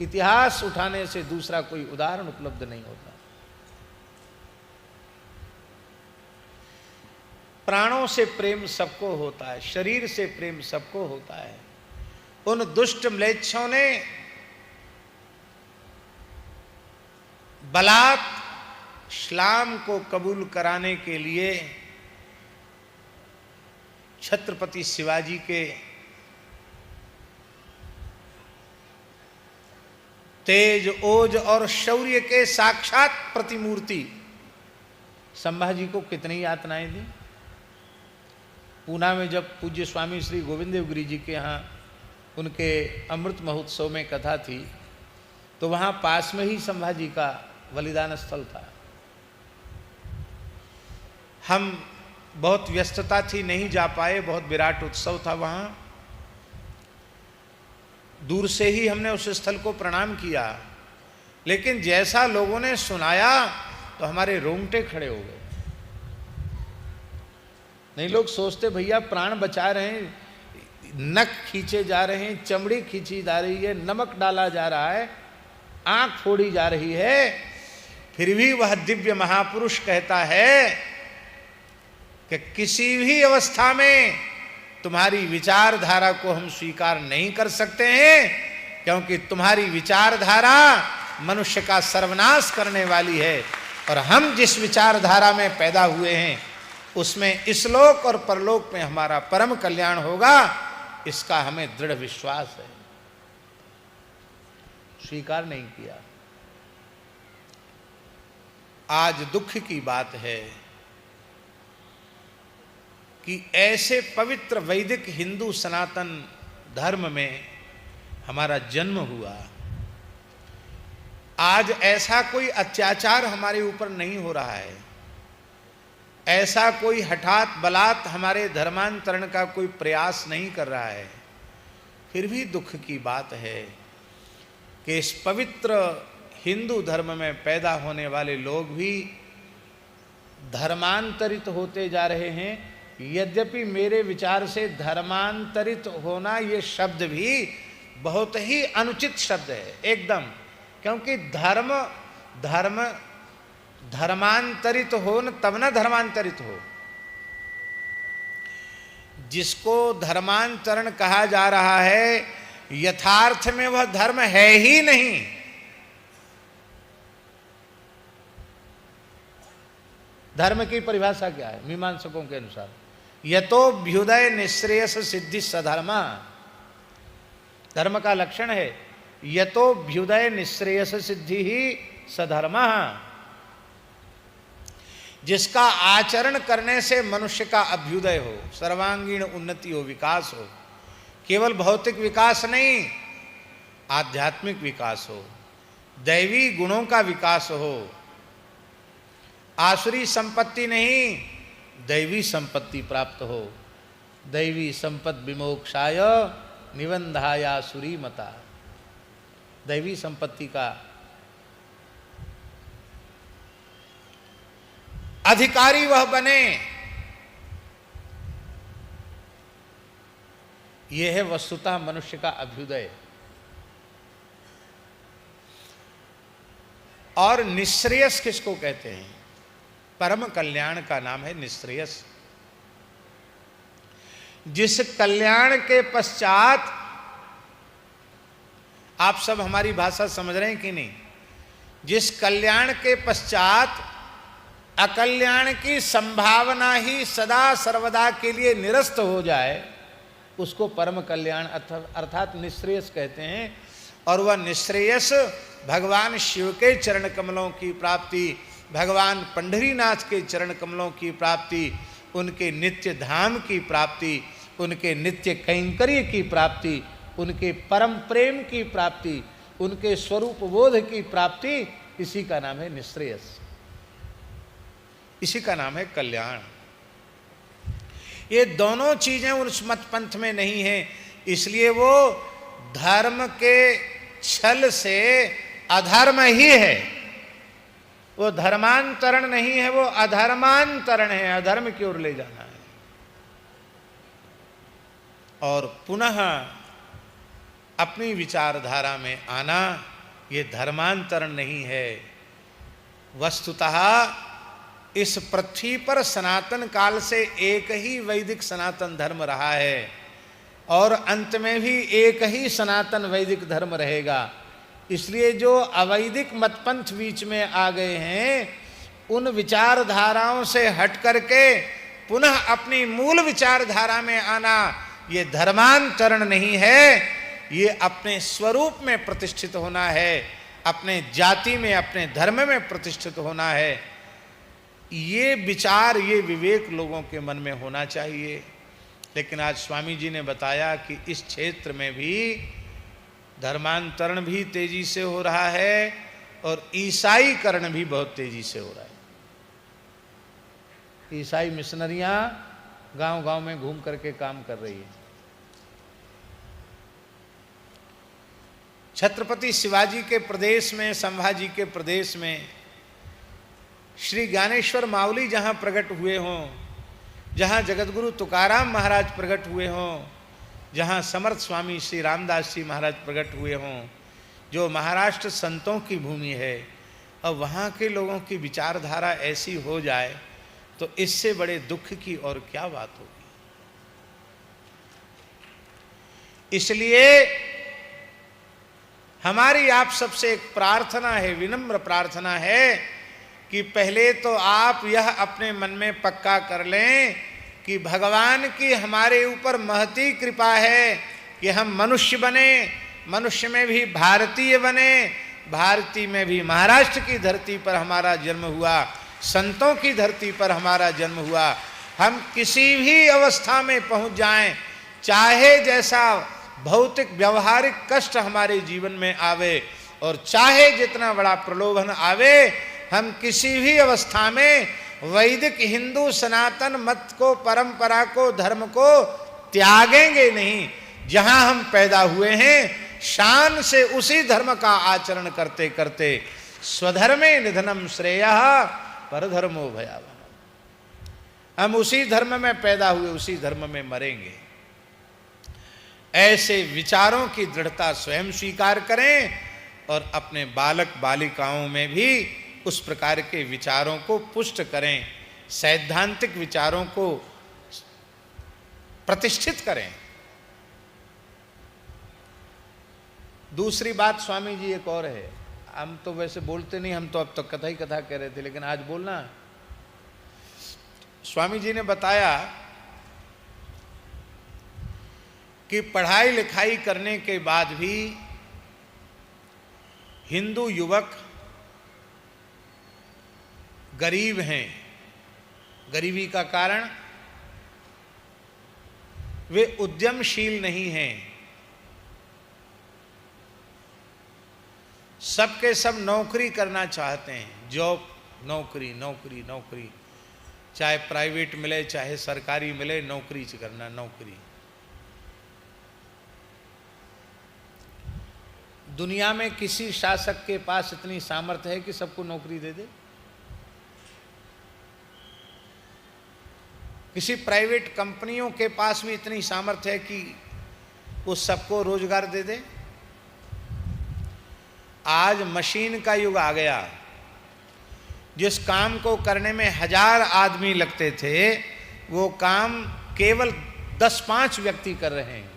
इतिहास उठाने से दूसरा कोई उदाहरण उपलब्ध नहीं होता। प्राणों से प्रेम सबको होता है, शरीर से प्रेम सबको होता है। उन दुष्ट म्लेच्छों ने बलात् इस्लाम को कबूल कराने के लिए छत्रपति शिवाजी के तेज, ओज और शौर्य के साक्षात प्रतिमूर्ति संभाजी को कितनी यातनाएं दी। पूना में जब पूज्य स्वामी श्री गोविंद देवगिरी जी के यहाँ उनके अमृत महोत्सव में कथा थी, तो वहाँ पास में ही संभाजी का बलिदान स्थल था। हम बहुत व्यस्तता थी, नहीं जा पाए, बहुत विराट उत्सव था वहाँ। दूर से ही हमने उस स्थल को प्रणाम किया, लेकिन जैसा लोगों ने सुनाया तो हमारे रोंगटे खड़े हो गए। नहीं, लोग सोचते भैया प्राण बचा रहे हैं, नख खींचे जा रहे हैं, चमड़ी खींची जा रही है, नमक डाला जा रहा है, आंख फोड़ी जा रही है, फिर भी वह दिव्य महापुरुष कहता है कि किसी भी अवस्था में तुम्हारी विचारधारा को हम स्वीकार नहीं कर सकते हैं, क्योंकि तुम्हारी विचारधारा मनुष्य का सर्वनाश करने वाली है, और हम जिस विचारधारा में पैदा हुए हैं उसमें इस लोक और परलोक में हमारा परम कल्याण होगा, इसका हमें दृढ़ विश्वास है। स्वीकार नहीं किया। आज दुख की बात है कि ऐसे पवित्र वैदिक हिंदू सनातन धर्म में हमारा जन्म हुआ, आज ऐसा कोई अत्याचार हमारे ऊपर नहीं हो रहा है, ऐसा कोई हठात बलात् हमारे धर्मांतरण का कोई प्रयास नहीं कर रहा है। फिर भी दुख की बात है कि इस पवित्र हिंदू धर्म में पैदा होने वाले लोग भी धर्मांतरित होते जा रहे हैं। यद्यपि मेरे विचार से धर्मांतरित होना ये शब्द भी बहुत ही अनुचित शब्द है एकदम, क्योंकि धर्मांतरित हो न तब न धर्मांतरित हो। जिसको धर्मांतरण कहा जा रहा है यथार्थ में वह धर्म है ही नहीं। धर्म की परिभाषा क्या है मीमांसकों के अनुसार? यतोभ्युदय निःश्रेयस सिद्धि सधर्मा। धर्म का लक्षण है यतोभ्युदय निःश्रेयस सिद्धि ही सधर्मा, जिसका आचरण करने से मनुष्य का अभ्युदय हो, सर्वांगीण उन्नति हो, विकास हो। केवल भौतिक विकास नहीं, आध्यात्मिक विकास हो, दैवी गुणों का विकास हो। आसुरी संपत्ति नहीं, दैवी संपत्ति प्राप्त हो। दैवी संपद विमोक्षाय निबंधाया सुरी मता। दैवी संपत्ति का अधिकारी वह बने, यह है वस्तुतः मनुष्य का अभ्युदय। और निःश्रेयस किसको कहते हैं? परम कल्याण का नाम है निःश्रेयस। जिस कल्याण के पश्चात, आप सब हमारी भाषा समझ रहे हैं कि नहीं, जिस कल्याण के पश्चात अकल्याण की संभावना ही सदा सर्वदा के लिए निरस्त हो जाए, उसको परम कल्याण अर्थात निःश्रेयस कहते हैं। और वह निःश्रेयस भगवान शिव के चरण कमलों की प्राप्ति, भगवान पंढरीनाथ के चरण कमलों की प्राप्ति, उनके नित्य धाम की प्राप्ति, उनके नित्य कैंकर्य की प्राप्ति, उनके परम प्रेम की प्राप्ति, उनके स्वरूप बोध की प्राप्ति, इसी का नाम है निःश्रेयस, इसी का नाम है कल्याण। ये दोनों चीजें उस मत पंथ में नहीं है, इसलिए वो धर्म के छल से अधर्म ही है। वो धर्मांतरण नहीं है, वो अधर्मांतरण है, अधर्म की ओर ले जाना है। और पुनः अपनी विचारधारा में आना, ये धर्मांतरण नहीं है। वस्तुतः इस पृथ्वी पर सनातन काल से एक ही वैदिक सनातन धर्म रहा है और अंत में भी एक ही सनातन वैदिक धर्म रहेगा। इसलिए जो अवैदिक मतपंथ बीच में आ गए हैं, उन विचारधाराओं से हट करके पुनः अपनी मूल विचारधारा में आना, ये धर्मांतरण नहीं है, ये अपने स्वरूप में प्रतिष्ठित होना है, अपने जाति में, अपने धर्म में प्रतिष्ठित होना है। ये विचार, ये विवेक लोगों के मन में होना चाहिए। लेकिन आज स्वामी जी ने बताया कि इस क्षेत्र में भी धर्मांतरण भी तेजी से हो रहा है और ईसाईकरण भी बहुत तेजी से हो रहा है। ईसाई मिशनरियां गांव-गांव में घूम करके काम कर रही है। छत्रपति शिवाजी के प्रदेश में, संभाजी के प्रदेश में श्री ज्ञानेश्वर माउली जहाँ प्रकट हुए हों, जहाँ जगतगुरु तुकाराम महाराज प्रकट हुए हों, जहाँ समर्थ स्वामी श्री रामदास जी महाराज प्रकट हुए हों, जो महाराष्ट्र संतों की भूमि है, और वहाँ के लोगों की विचारधारा ऐसी हो जाए तो इससे बड़े दुख की और क्या बात होगी। इसलिए हमारी आप सबसे एक प्रार्थना है, विनम्र प्रार्थना है कि पहले तो आप यह अपने मन में पक्का कर लें कि भगवान की हमारे ऊपर महती कृपा है कि हम मनुष्य बने, मनुष्य में भी भारतीय बने, भारतीय में भी महाराष्ट्र की धरती पर हमारा जन्म हुआ, संतों की धरती पर हमारा जन्म हुआ। हम किसी भी अवस्था में पहुंच जाएं, चाहे जैसा भौतिक व्यवहारिक कष्ट हमारे जीवन में आवे और चाहे जितना बड़ा प्रलोभन आवे, हम किसी भी अवस्था में वैदिक हिंदू सनातन मत को, परंपरा को, धर्म को त्यागेंगे नहीं। जहां हम पैदा हुए हैं, शान से उसी धर्म का आचरण करते करते स्वधर्मे निधनम श्रेयः परधर्मो भयावह। हम उसी धर्म में पैदा हुए, उसी धर्म में मरेंगे। ऐसे विचारों की दृढ़ता स्वयं स्वीकार करें और अपने बालक बालिकाओं में भी उस प्रकार के विचारों को पुष्ट करें, सैद्धांतिक विचारों को प्रतिष्ठित करें। दूसरी बात स्वामी जी एक और है, हम तो वैसे बोलते नहीं, हम तो अब तक कथा ही कथा कह रहे थे, लेकिन आज बोलना स्वामी जी ने बताया कि पढ़ाई लिखाई करने के बाद भी हिंदू युवक गरीब हैं। गरीबी का कारण वे उद्यमशील नहीं हैं। सबके सब नौकरी करना चाहते हैं, जॉब, नौकरी नौकरी नौकरी, चाहे प्राइवेट मिले चाहे सरकारी मिले, नौकरी करना, नौकरी। दुनिया में किसी शासक के पास इतनी सामर्थ्य है कि सबको नौकरी दे दे? किसी प्राइवेट कंपनियों के पास भी इतनी सामर्थ्य है कि वो सबको रोजगार दे दे? आज मशीन का युग आ गया। जिस काम को करने में 1000 आदमी लगते थे, वो काम केवल 10-5 व्यक्ति कर रहे हैं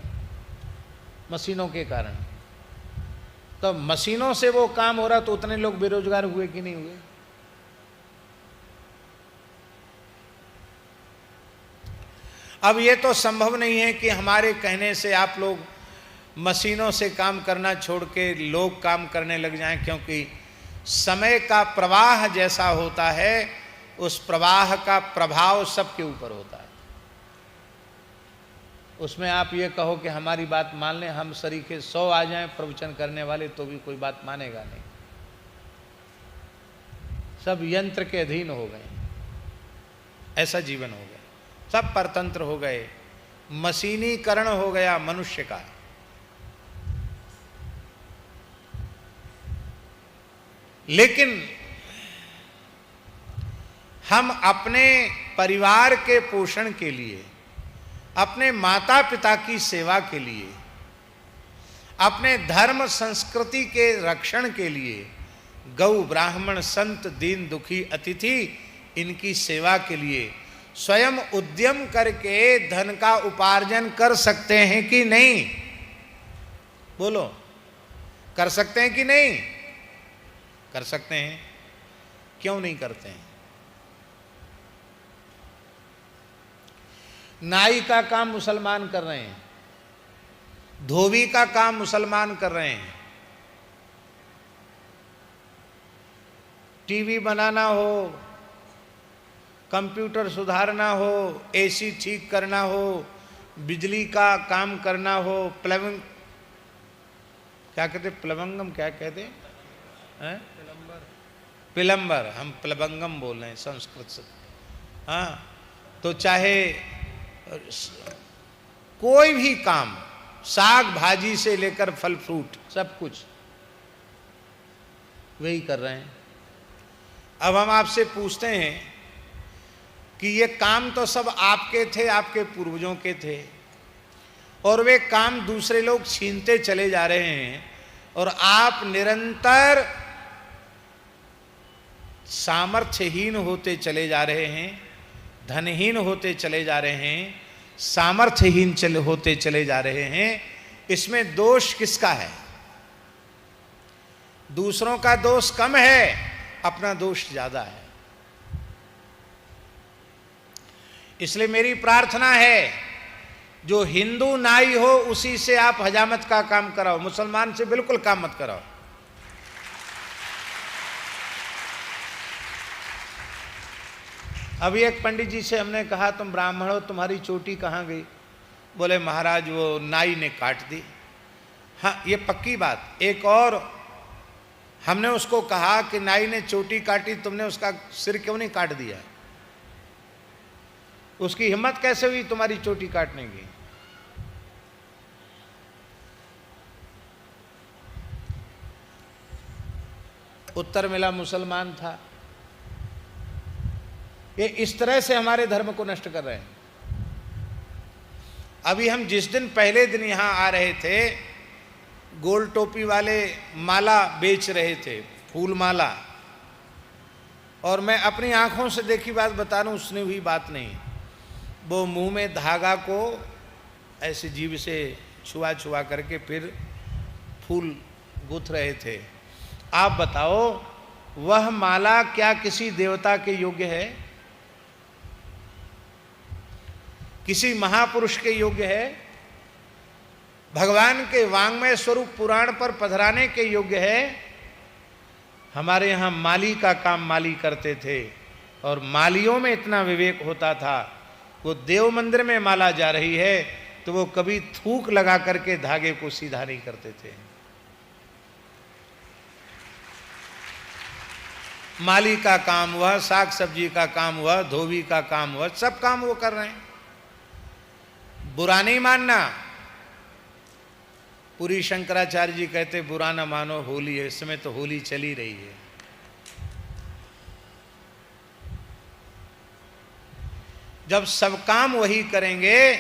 मशीनों के कारण। तो मशीनों से वो काम हो रहा, तो उतने लोग बेरोजगार हुए कि नहीं हुए? अब ये तो संभव नहीं है कि हमारे कहने से आप लोग मशीनों से काम करना छोड़ के लोग काम करने लग जाएं, क्योंकि समय का प्रवाह जैसा होता है, उस प्रवाह का प्रभाव सबके ऊपर होता है। उसमें आप ये कहो कि हमारी बात मान लें, हम सरीखे 100 आ जाएं प्रवचन करने वाले, तो भी कोई बात मानेगा नहीं। सब यंत्र के अधीन हो गए, ऐसा जीवन हो गया। सब परतंत्र हो गए, मशीनीकरण हो गया मनुष्य का। लेकिन हम अपने परिवार के पोषण के लिए, अपने माता पिता की सेवा के लिए, अपने धर्म संस्कृति के रक्षण के लिए, गौ ब्राह्मण संत दीन दुखी अतिथि इनकी सेवा के लिए स्वयं उद्यम करके धन का उपार्जन कर सकते हैं कि नहीं? बोलो, कर सकते हैं कि नहीं? कर सकते हैं। क्यों नहीं करते हैं? नाई का काम मुसलमान कर रहे हैं, धोबी का काम मुसलमान कर रहे हैं, टीवी बनाना हो, कंप्यूटर सुधारना हो, एसी ठीक करना हो, बिजली का काम करना हो, प्लम्बिंग, क्या कहते, प्लवंगम क्या कहते हैं? प्लम्बर, हम प्लवंगम बोल रहे हैं संस्कृत से। हाँ, तो चाहे कोई भी काम, साग भाजी से लेकर फल फ्रूट, सब कुछ वही कर रहे हैं। अब हम आपसे पूछते हैं कि ये काम तो सब आपके थे, आपके पूर्वजों के थे, और वे काम दूसरे लोग छीनते चले जा रहे हैं, और आप निरंतर सामर्थ्यहीन होते चले जा रहे हैं, धनहीन होते चले जा रहे हैं, सामर्थ्यहीन होते चले जा रहे हैं। इसमें दोष किसका है? दूसरों का दोष कम है, अपना दोष ज्यादा है। इसलिए मेरी प्रार्थना है, जो हिंदू नाई हो उसी से आप हजामत का काम कराओ, मुसलमान से बिल्कुल काम मत कराओ। अभी एक पंडित जी से हमने कहा, तुम ब्राह्मण हो, तुम्हारी चोटी कहाँ गई? बोले महाराज वो नाई ने काट दी। हाँ, ये पक्की बात। एक और हमने उसको कहा कि नाई ने चोटी काटी, तुमने उसका सिर क्यों नहीं काट दिया? उसकी हिम्मत कैसे हुई तुम्हारी चोटी काटने की? उत्तर मिला मुसलमान था। ये इस तरह से हमारे धर्म को नष्ट कर रहे हैं। अभी हम जिस दिन पहले दिन यहां आ रहे थे, गोल टोपी वाले माला बेच रहे थे, फूल माला, और मैं अपनी आंखों से देखी बात बता रहा हूं, उसने हुई बात नहीं। वो मुंह में धागा को ऐसे जीभ से छुआ छुआ करके फिर फूल गुथ रहे थे। आप बताओ, वह माला क्या किसी देवता के योग्य है? किसी महापुरुष के योग्य है, भगवान के वांग्मय स्वरूप पुराण पर पधराने के योग्य है। हमारे यहाँ माली का काम माली करते थे और मालियों में इतना विवेक होता था, वो देव मंदिर में माला जा रही है तो वो कभी थूक लगा करके धागे को सीधा नहीं करते थे। माली का काम हुआ, साग सब्जी का काम हुआ, धोबी का काम हुआ, सब काम वो कर रहे हैं। बुरा नहीं मानना। पूरी शंकराचार्य जी कहते बुरा ना मानो, होली है, इस समय तो होली चली रही है। जब सब काम वही करेंगे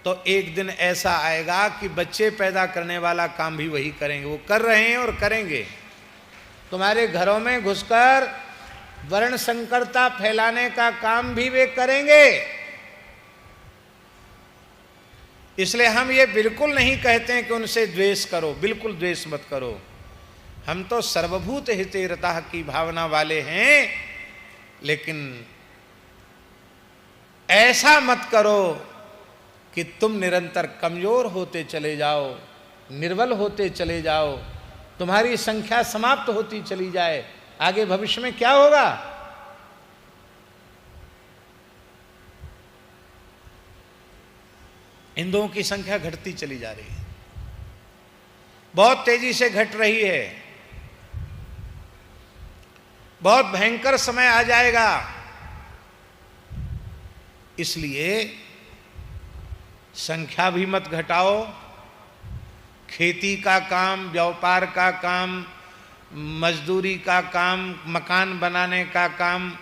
तो एक दिन ऐसा आएगा कि बच्चे पैदा करने वाला काम भी वही करेंगे। वो कर रहे हैं और करेंगे। तुम्हारे घरों में घुसकर वर्ण संकरता फैलाने का काम भी वे करेंगे। इसलिए हम ये बिल्कुल नहीं कहते हैं कि उनसे द्वेष करो, बिल्कुल द्वेष मत करो। हम तो सर्वभूत हिते रतः की भावना वाले हैं, लेकिन ऐसा मत करो कि तुम निरंतर कमजोर होते चले जाओ, निर्बल होते चले जाओ, तुम्हारी संख्या समाप्त होती चली जाए। आगे भविष्य में क्या होगा? हिंदुओं की संख्या घटती चली जा रही है, बहुत तेजी से घट रही है। बहुत भयंकर समय आ जाएगा। इसलिए संख्या भी मत घटाओ। खेती का काम, व्यापार का काम, मजदूरी का काम, मकान बनाने का काम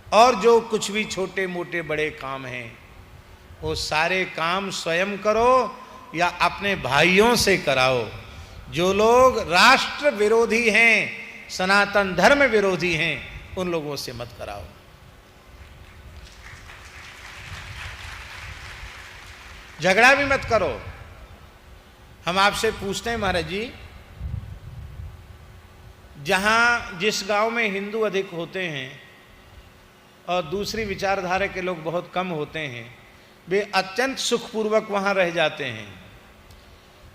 और जो कुछ भी छोटे मोटे बड़े काम हैं, वो सारे काम स्वयं करो या अपने भाइयों से कराओ। जो लोग राष्ट्र विरोधी हैं, सनातन धर्म विरोधी हैं, उन लोगों से मत कराओ। झगड़ा भी मत करो। हम आपसे पूछते हैं महाराज जी, जहां जिस गांव में हिंदू अधिक होते हैं और दूसरी विचारधारा के लोग बहुत कम होते हैं, वे अत्यंत सुखपूर्वक वहां रह जाते हैं।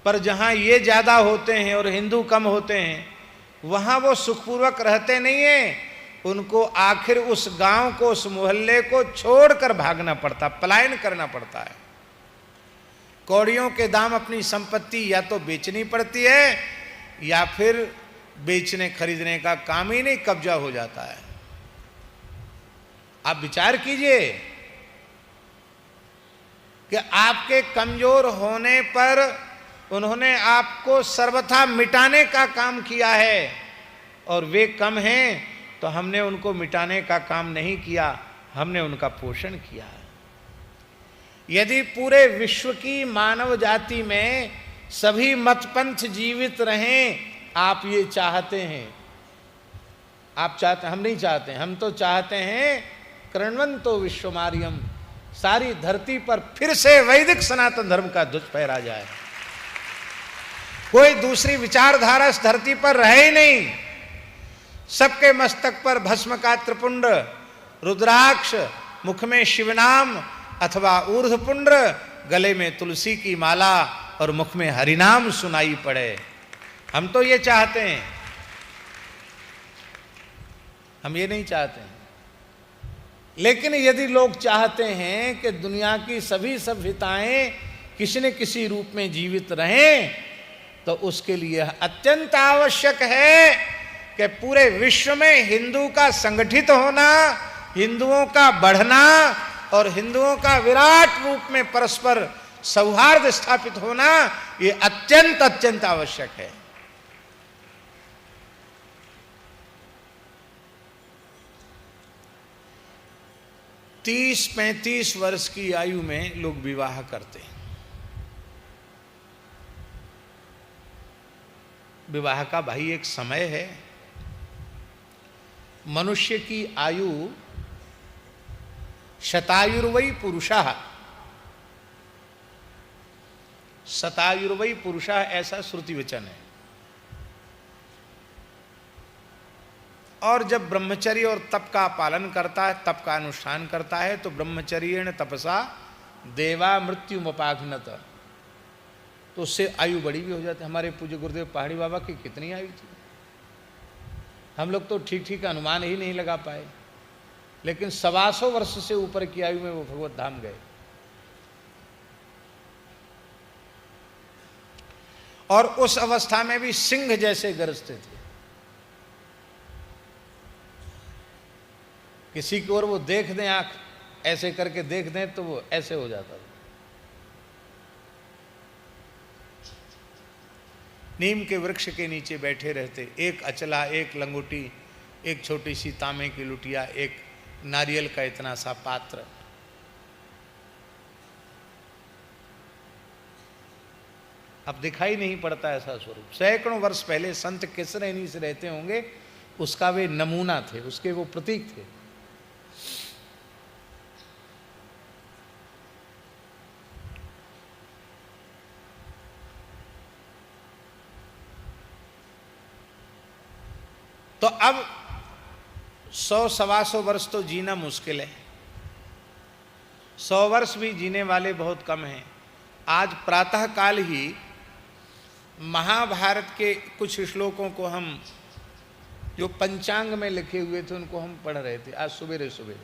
पर जहां ये ज्यादा होते हैं और हिंदू कम होते हैं, वहां वो सुखपूर्वक रहते नहीं हैं। उनको आखिर उस गांव को, उस मोहल्ले को छोड़कर भागना पड़ता, पलायन करना पड़ता है। कौड़ियों के दाम अपनी संपत्ति या तो बेचनी पड़ती है या फिर बेचने खरीदने का काम ही नहीं, कब्जा हो जाता है। आप विचार कीजिए कि आपके कमजोर होने पर उन्होंने आपको सर्वथा मिटाने का काम किया है और वे कम हैं तो हमने उनको मिटाने का काम नहीं किया, हमने उनका पोषण किया है। यदि पूरे विश्व की मानव जाति में सभी मतपंथ जीवित रहें, आप ये चाहते हैं, आप चाहते, हम नहीं चाहते। हम तो चाहते हैं कृण्वन्तो विश्वमार्यम, सारी धरती पर फिर से वैदिक सनातन धर्म का ध्वज फहरा जाए। कोई दूसरी विचारधारा इस धरती पर रहे ही नहीं। सबके मस्तक पर भस्म का त्रिपुंड, रुद्राक्ष, मुख में शिवनाम अथवा ऊर्ध्वपुंड, गले में तुलसी की माला और मुख में हरिनाम सुनाई पड़े। हम तो ये चाहते हैं, हम ये नहीं चाहते हैं। लेकिन यदि लोग चाहते हैं कि दुनिया की सभी सभ्यताएं किसी न किसी रूप में जीवित रहें, तो उसके लिए अत्यंत आवश्यक है कि पूरे विश्व में हिंदू का संगठित होना, हिंदुओं का बढ़ना और हिंदुओं का विराट रूप में परस्पर सौहार्द स्थापित होना, ये अत्यंत अत्यंत आवश्यक है। तीस 35 वर्ष की आयु में लोग विवाह करते हैं। विवाह का भाई एक समय है। मनुष्य की आयु शतायुर्वै पुरुषः, शतायुर्वै पुरुषः, ऐसा श्रुति वचन है। और जब ब्रह्मचर्य और तप का पालन करता है, तप का अनुष्ठान करता है, तो ब्रह्मचर्येण तपसा देवा मृत्यु मपाघ्नत, तो उससे आयु बड़ी भी हो जाती है। हमारे पूज्य गुरुदेव पहाड़ी बाबा की कितनी आयु थी, हम लोग तो ठीक ठीक अनुमान ही नहीं लगा पाए, लेकिन 125 वर्ष से ऊपर की आयु में वो भगवत धाम गए। और उस अवस्था में भी सिंह जैसे गरजते थे। किसी की ओर वो देख दें, आंख ऐसे करके देख दें तो वो ऐसे हो जाता था। नीम के वृक्ष के नीचे बैठे रहते, एक अचला, एक लंगोटी, एक छोटी सी तांबे की लुटिया, एक नारियल का इतना सा पात्र। अब दिखाई नहीं पड़ता ऐसा स्वरूप। सैकड़ों वर्ष पहले संत किस रहनी से रहते होंगे, उसका वे नमूना थे, उसके वो प्रतीक थे। तो अब 100-125 वर्ष तो जीना मुश्किल है, 100 वर्ष भी जीने वाले बहुत कम हैं। आज प्रातः काल ही महाभारत के कुछ श्लोकों को हम, जो पंचांग में लिखे हुए थे, उनको हम पढ़ रहे थे आज सुबेरे सुबेरे।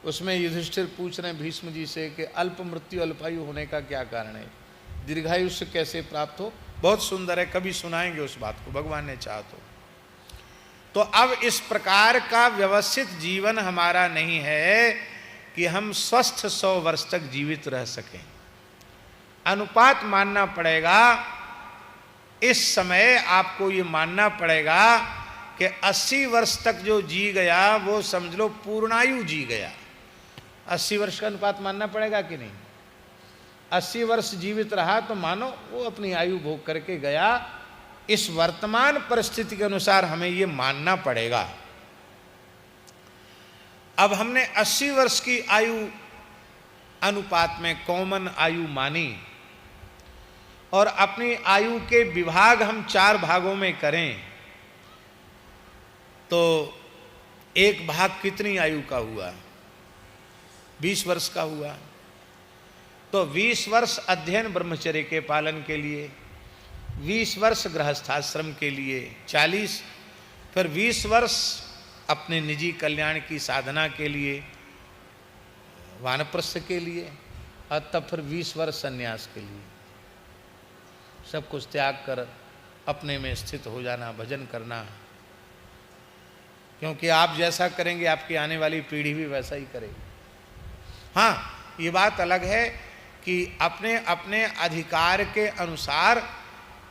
उसमें युधिष्ठिर पूछ रहे हैं भीष्म जी से कि अल्प मृत्यु अल्पायु होने का क्या कारण है, दीर्घायुष्य कैसे प्राप्त हो। बहुत सुंदर है, कभी सुनाएंगे उस बात को, भगवान ने चाहा तो अब इस प्रकार का व्यवस्थित जीवन हमारा नहीं है कि हम स्वस्थ 100 वर्ष तक जीवित रह सकें। अनुपात मानना पड़ेगा। इस समय आपको ये मानना पड़ेगा कि 80 वर्ष तक जो जी गया वो समझ लो पूर्णायु जी गया। 80 वर्ष का अनुपात मानना पड़ेगा कि नहीं? 80 वर्ष जीवित रहा तो मानो वो अपनी आयु भोग करके गया। इस वर्तमान परिस्थिति के अनुसार हमें ये मानना पड़ेगा। अब हमने 80 वर्ष की आयु अनुपात में कॉमन आयु मानी और अपनी आयु के विभाग हम 4 भागों में करें तो एक भाग कितनी आयु का हुआ? 20 वर्ष का हुआ। तो 20 वर्ष अध्ययन ब्रह्मचर्य के पालन के लिए, 20 वर्ष गृहस्थाश्रम के लिए, 40, फिर 20 वर्ष अपने निजी कल्याण की साधना के लिए, वानप्रस्थ के लिए, और तब फिर 20 वर्ष संन्यास के लिए। सब कुछ त्याग कर अपने में स्थित हो जाना, भजन करना। क्योंकि आप जैसा करेंगे आपकी आने वाली पीढ़ी भी वैसा ही करेगी। हाँ, ये बात अलग है कि अपने अपने अधिकार के अनुसार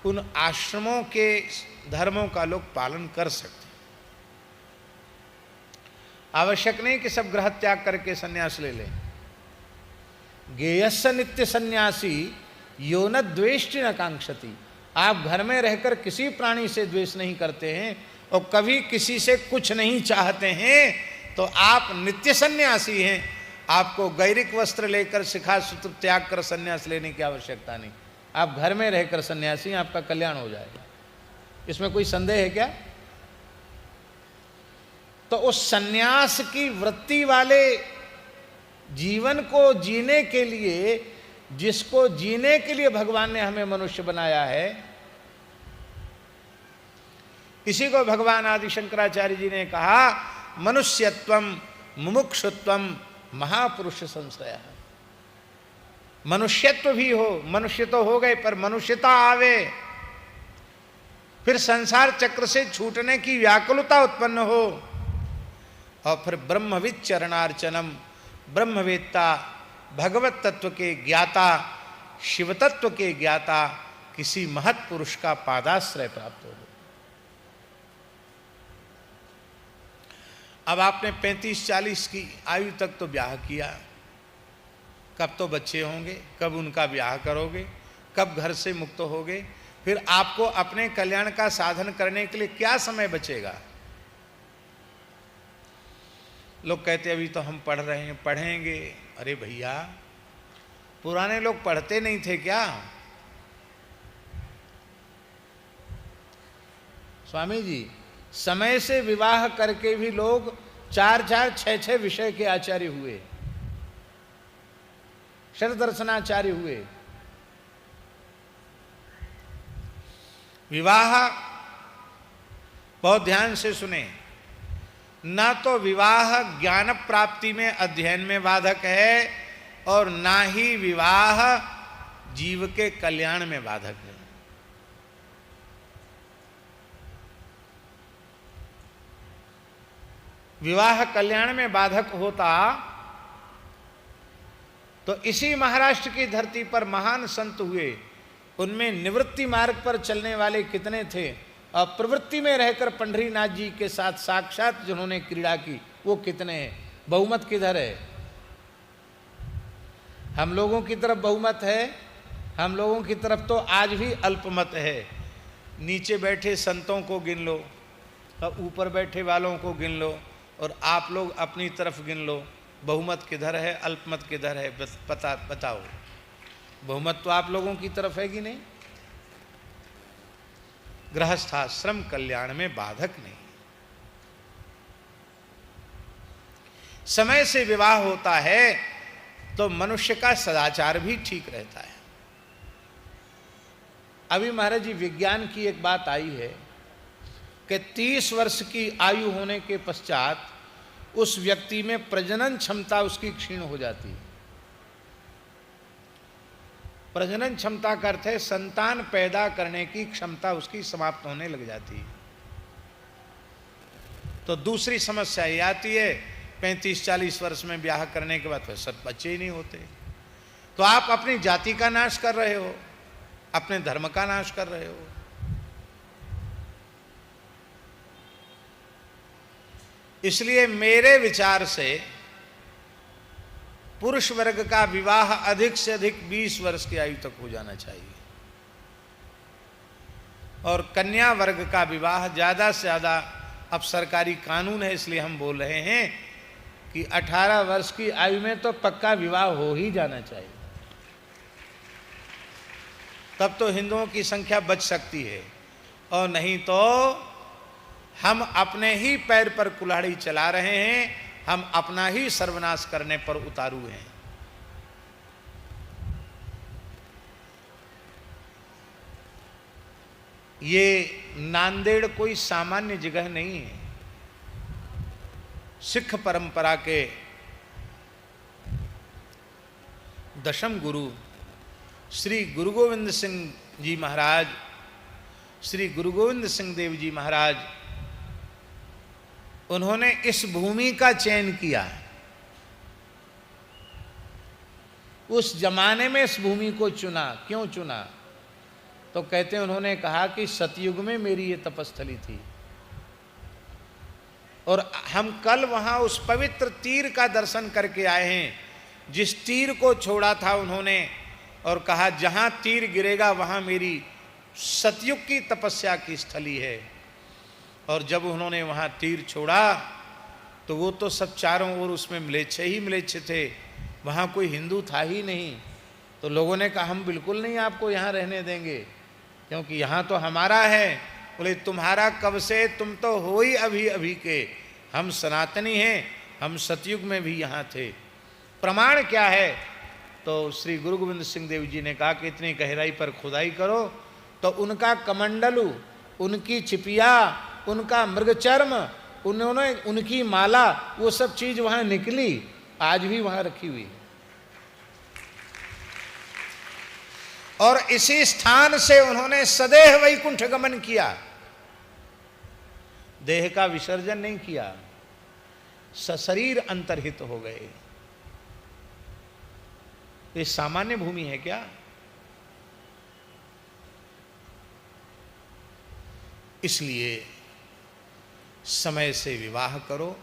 उन आश्रमों के धर्मों का लोग पालन कर सकते। आवश्यक नहीं कि सब ग्रह त्याग करके संन्यास ले लें। गेयस्य नित्य सन्यासी यो न द्वेष्टि न कांक्षति। आप घर में रहकर किसी प्राणी से द्वेष नहीं करते हैं और कभी किसी से कुछ नहीं चाहते हैं तो आप नित्य सन्यासी हैं। आपको गैरिक वस्त्र लेकर शिखा सूत्र त्याग कर संन्यास लेने की आवश्यकता नहीं। आप घर में रहकर सन्यासी, आपका कल्याण हो जाएगा। इसमें कोई संदेह है क्या? तो उस सन्यास की वृत्ति वाले जीवन को जीने के लिए, जिसको जीने के लिए भगवान ने हमें मनुष्य बनाया है, इसी को भगवान आदि शंकराचार्य जी ने कहा मनुष्यत्वम मुमुक्षुत्वम महापुरुष संश्रय। मनुष्यत्व भी हो, मनुष्य तो हो गए, पर मनुष्यता आवे, फिर संसार चक्र से छूटने की व्याकुलता उत्पन्न हो, और फिर ब्रह्मविद चरणार्चनम, ब्रह्मवेत्ता, भगवत तत्व के ज्ञाता, शिव तत्व के ज्ञाता किसी महत् पुरुष का पादाश्रय प्राप्त हो। अब आपने 35-40 की आयु तक तो ब्याह किया, कब तो बच्चे होंगे, कब उनका ब्याह करोगे, कब घर से मुक्त होगे, फिर आपको अपने कल्याण का साधन करने के लिए क्या समय बचेगा? लोग कहते अभी तो हम पढ़ रहे हैं, पढ़ेंगे। अरे भैया, पुराने लोग पढ़ते नहीं थे क्या? स्वामी जी, समय से विवाह करके भी लोग 4-4, 6-6 विषय के आचार्य हुए, शरदर्शनाचार्य हुए। विवाह बहुत ध्यान से सुने, ना तो विवाह ज्ञान प्राप्ति में, अध्ययन में बाधक है, और ना ही विवाह जीव के कल्याण में बाधक है। विवाह कल्याण में बाधक होता तो इसी महाराष्ट्र की धरती पर महान संत हुए, उनमें निवृत्ति मार्ग पर चलने वाले कितने थे, और प्रवृत्ति में रहकर पंढरीनाथ जी के साथ साक्षात जिन्होंने क्रीड़ा की वो कितने हैं। बहुमत किधर है? हम लोगों की तरफ बहुमत है, हम लोगों की तरफ तो आज भी अल्पमत है। नीचे बैठे संतों को गिन लो और ऊपर बैठे वालों को गिन लो, और आप लोग अपनी तरफ गिन लो, बहुमत किधर है, अल्पमत किधर है? बताओ। बहुमत तो आप लोगों की तरफ है कि नहीं? गृहस्थाश्रम कल्याण में बाधक नहीं। समय से विवाह होता है तो मनुष्य का सदाचार भी ठीक रहता है। अभी महाराज जी विज्ञान की एक बात आई है कि 30 वर्ष की आयु होने के पश्चात उस व्यक्ति में प्रजनन क्षमता उसकी क्षीण हो जाती है। प्रजनन क्षमता का अर्थ है संतान पैदा करने की क्षमता उसकी समाप्त होने लग जाती है। तो दूसरी समस्या ये आती है 35-40 वर्ष में ब्याह करने के बाद सब बच्चे ही नहीं होते। तो आप अपनी जाति का नाश कर रहे हो, अपने धर्म का नाश कर रहे हो। इसलिए मेरे विचार से पुरुष वर्ग का विवाह अधिक से अधिक 20 वर्ष की आयु तक हो जाना चाहिए, और कन्या वर्ग का विवाह ज़्यादा से ज़्यादा, अब सरकारी कानून है इसलिए हम बोल रहे हैं कि 18 वर्ष की आयु में तो पक्का विवाह हो ही जाना चाहिए। तब तो हिंदुओं की संख्या बच सकती है, और नहीं तो हम अपने ही पैर पर कुल्हाड़ी चला रहे हैं, हम अपना ही सर्वनाश करने पर उतारू हैं। ये नांदेड़ कोई सामान्य जगह नहीं है। सिख परंपरा के दशम गुरु श्री गुरु गोविंद सिंह जी महाराज, श्री गुरु गोविंद सिंह देव जी महाराज, उन्होंने इस भूमि का चयन किया। उस जमाने में इस भूमि को चुना। क्यों चुना? तो कहते हैं उन्होंने कहा कि सतयुग में मेरी ये तपस्थली थी, और हम कल वहां उस पवित्र तीर का दर्शन करके आए हैं, जिस तीर को छोड़ा था उन्होंने, और कहा जहां तीर गिरेगा वहां मेरी सतयुग की तपस्या की स्थली है। और जब उन्होंने वहाँ तीर छोड़ा तो वो तो सब चारों ओर उसमें म्लेच्छ ही म्लेच्छ थे, वहाँ कोई हिंदू था ही नहीं। तो लोगों ने कहा हम बिल्कुल नहीं आपको यहाँ रहने देंगे, क्योंकि यहाँ तो हमारा है। बोले तुम्हारा कब से, तुम तो हो ही अभी अभी के, हम सनातनी हैं, हम सतयुग में भी यहाँ थे। प्रमाण क्या है? तो श्री गुरु गोविंद सिंह देव जी ने कहा कि इतनी गहराई पर खुदाई करो तो उनका कमंडलू, उनकी चिपिया, उनका मृगचर्म, उन्होंने उनकी माला, वो सब चीज वहां निकली, आज भी वहां रखी हुई है। और इसी स्थान से उन्होंने सदैह वैकुंठ गमन किया, देह का विसर्जन नहीं किया, सशरीर अंतर्हित हो गए। ये सामान्य भूमि है क्या? इसलिए समय से विवाह करो,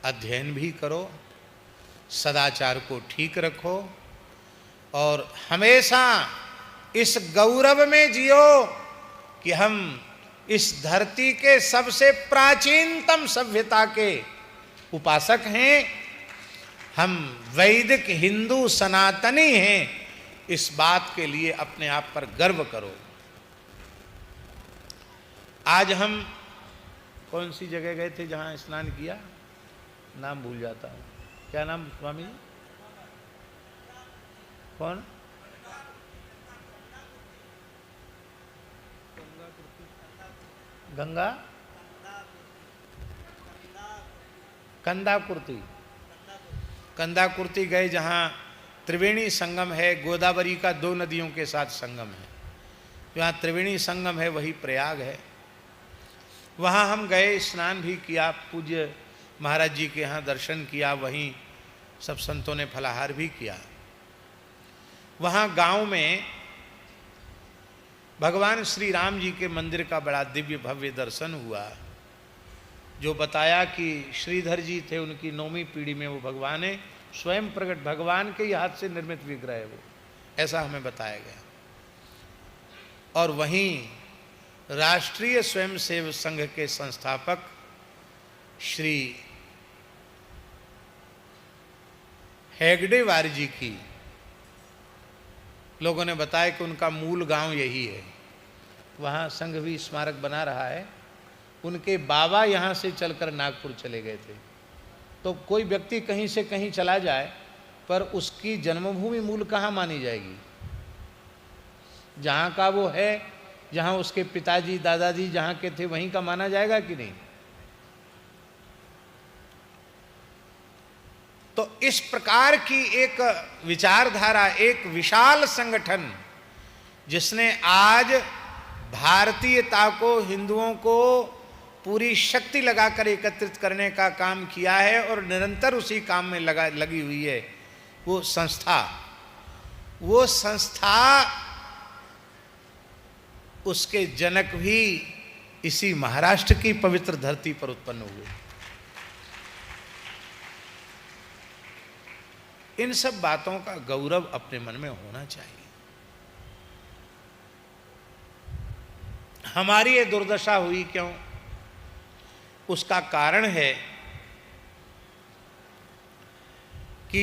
अध्ययन भी करो, सदाचार को ठीक रखो, और हमेशा इस गौरव में जियो कि हम इस धरती के सबसे प्राचीनतम सभ्यता के उपासक हैं, हम वैदिक हिंदू सनातनी हैं। इस बात के लिए अपने आप पर गर्व करो। आज हम कौन सी जगह गए थे जहाँ स्नान किया, नाम भूल जाता हूँ, क्या नाम स्वामी जी? कौन? गंगा कंदाकुर्ती, कंदाकुर्ती गए जहाँ त्रिवेणी संगम है, गोदावरी का 2 नदियों के साथ संगम है। जहाँ त्रिवेणी संगम है वही प्रयाग है। वहाँ हम गए, स्नान भी किया, पूज्य महाराज जी के यहाँ दर्शन किया, वहीं सब संतों ने फलाहार भी किया। वहाँ गांव में भगवान श्री राम जी के मंदिर का बड़ा दिव्य भव्य दर्शन हुआ। जो बताया कि श्रीधर जी थे, उनकी 9वीं पीढ़ी में वो भगवान है, स्वयं प्रकट भगवान के ही हाथ से निर्मित विग्रह है वो, ऐसा हमें बताया गया। और वहीं राष्ट्रीय स्वयंसेवक संघ के संस्थापक श्री हेगडेवार जी की लोगों ने बताया कि उनका मूल गांव यही है। वहाँ संघ भी स्मारक बना रहा है। उनके बाबा यहाँ से चलकर नागपुर चले गए थे। तो कोई व्यक्ति कहीं से कहीं चला जाए पर उसकी जन्मभूमि मूल कहाँ मानी जाएगी? जहाँ का वो है, जहाँ उसके पिताजी दादाजी जहाँ के थे वहीं का माना जाएगा कि नहीं? तो इस प्रकार की एक विचारधारा, एक विशाल संगठन जिसने आज भारतीयता को, हिंदुओं को पूरी शक्ति लगाकर एकत्रित करने का काम किया है और निरंतर उसी काम में लगी हुई है, वो संस्था उसके जनक भी इसी महाराष्ट्र की पवित्र धरती पर उत्पन्न हुए। इन सब बातों का गौरव अपने मन में होना चाहिए। हमारी ये दुर्दशा हुई क्यों? उसका कारण है कि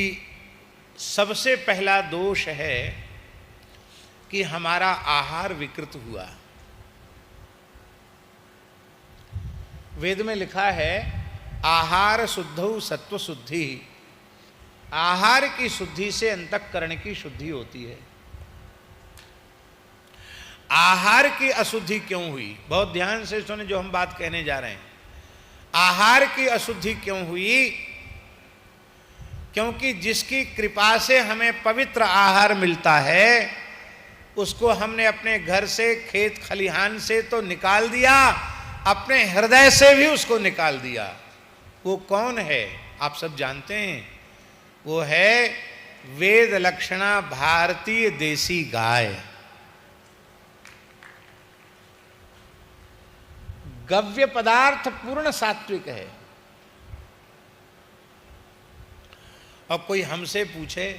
सबसे पहला दोष है कि हमारा आहार विकृत हुआ। वेद में लिखा है आहार शुद्धौ सत्व शुद्धि। आहार की शुद्धि से अंतःकरण की शुद्धि होती है। आहार की अशुद्धि क्यों हुई? बहुत ध्यान से सुने जो हम बात कहने जा रहे हैं। आहार की अशुद्धि क्यों हुई? क्योंकि जिसकी कृपा से हमें पवित्र आहार मिलता है उसको हमने अपने घर से, खेत खलिहान से तो निकाल दिया, अपने हृदय से भी उसको निकाल दिया। वो कौन है? आप सब जानते हैं। वो है वेद लक्षणा भारतीय देसी गाय। गव्य पदार्थ पूर्ण सात्विक है। और कोई हमसे पूछे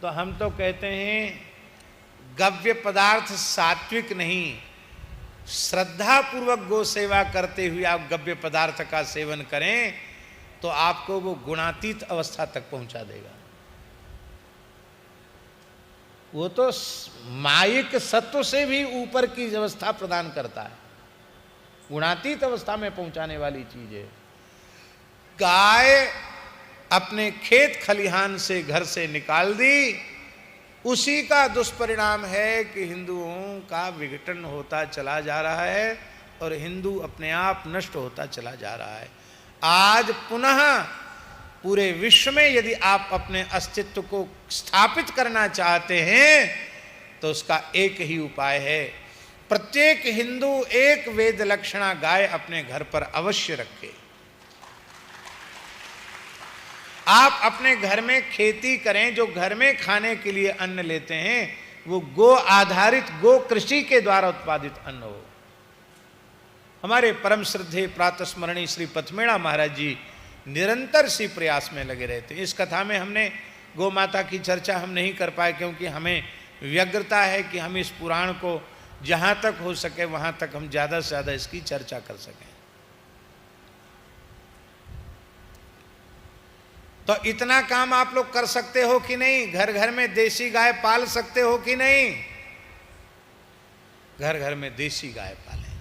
तो हम तो कहते हैं गव्य पदार्थ सात्विक नहीं, श्रद्धा पूर्वक गो सेवा करते हुए आप गव्य पदार्थ का सेवन करें तो आपको वो गुणातीत अवस्था तक पहुंचा देगा। वो तो मायिक सत्व से भी ऊपर की व्यवस्था प्रदान करता है, गुणातीत अवस्था में पहुंचाने वाली चीज है। गाय अपने खेत खलिहान से, घर से निकाल दी, उसी का दुष्परिणाम है कि हिंदुओं का विघटन होता चला जा रहा है और हिंदू अपने आप नष्ट होता चला जा रहा है। आज पुनः पूरे विश्व में यदि आप अपने अस्तित्व को स्थापित करना चाहते हैं तो उसका एक ही उपाय है, प्रत्येक हिंदू एक वेद लक्षणा गाय अपने घर पर अवश्य रखे। आप अपने घर में खेती करें, जो घर में खाने के लिए अन्न लेते हैं वो गो आधारित, गो कृषि के द्वारा उत्पादित अन्न हो। हमारे परम श्रद्धेय प्रातस्मरणीय श्री पथमेड़ा महाराज जी निरंतर सी प्रयास में लगे रहते हैं। इस कथा में हमने गौ माता की चर्चा हम नहीं कर पाए क्योंकि हमें व्यग्रता है कि हम इस पुराण को जहाँ तक हो सके वहाँ तक हम ज़्यादा से ज़्यादा इसकी चर्चा कर सकें। तो इतना काम आप लोग कर सकते हो कि नहीं? घर घर में देसी गाय पाल सकते हो कि नहीं? घर घर में देसी गाय पालें।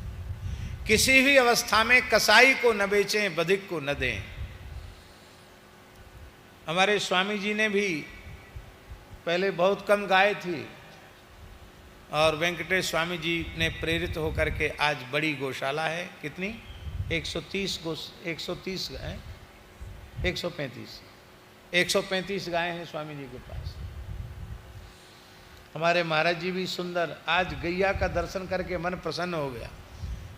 किसी भी अवस्था में कसाई को न बेचें, बधिक को न दें। हमारे स्वामी जी ने भी पहले बहुत कम गाय थी और वेंकटेश स्वामी जी ने प्रेरित होकर के आज बड़ी गौशाला है। कितनी? 130 गाय, 135 गाय हैं स्वामी जी के पास। हमारे महाराज जी भी सुंदर, आज गैया का दर्शन करके मन प्रसन्न हो गया।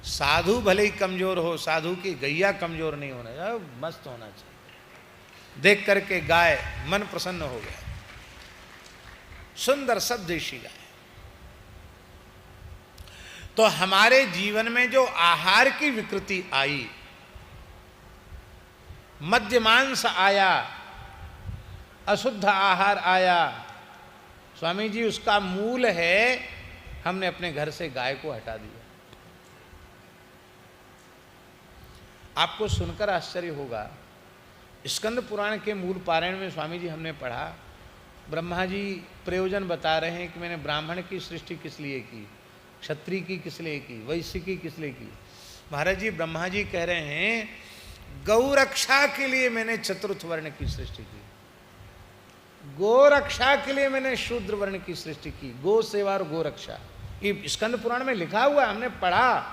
साधु भले ही कमजोर हो, साधु की गैया कमजोर नहीं होना चाहिए, मस्त होना चाहिए। देख करके गाय मन प्रसन्न हो गया। सुंदर सब देशी गाय। तो हमारे जीवन में जो आहार की विकृति आई, मद्यमांस आया, अशुद्ध आहार आया, स्वामी जी उसका मूल है हमने अपने घर से गाय को हटा दिया। आपको सुनकर आश्चर्य होगा, स्कंद पुराण के मूल पारायण में स्वामी जी हमने पढ़ा, ब्रह्मा जी प्रयोजन बता रहे हैं कि मैंने ब्राह्मण की सृष्टि किस लिए की, क्षत्रिय की किस लिए की, वैश्य की किस लिए की। महाराज जी ब्रह्मा जी कह रहे हैं गौ रक्षा के लिए मैंने चतुर्थ वर्ण की सृष्टि की, गो रक्षा के लिए मैंने शूद्र वर्ण की सृष्टि की। गो सेवा और गो रक्षा, ये स्कंद पुराण में लिखा हुआ है, हमने पढ़ा,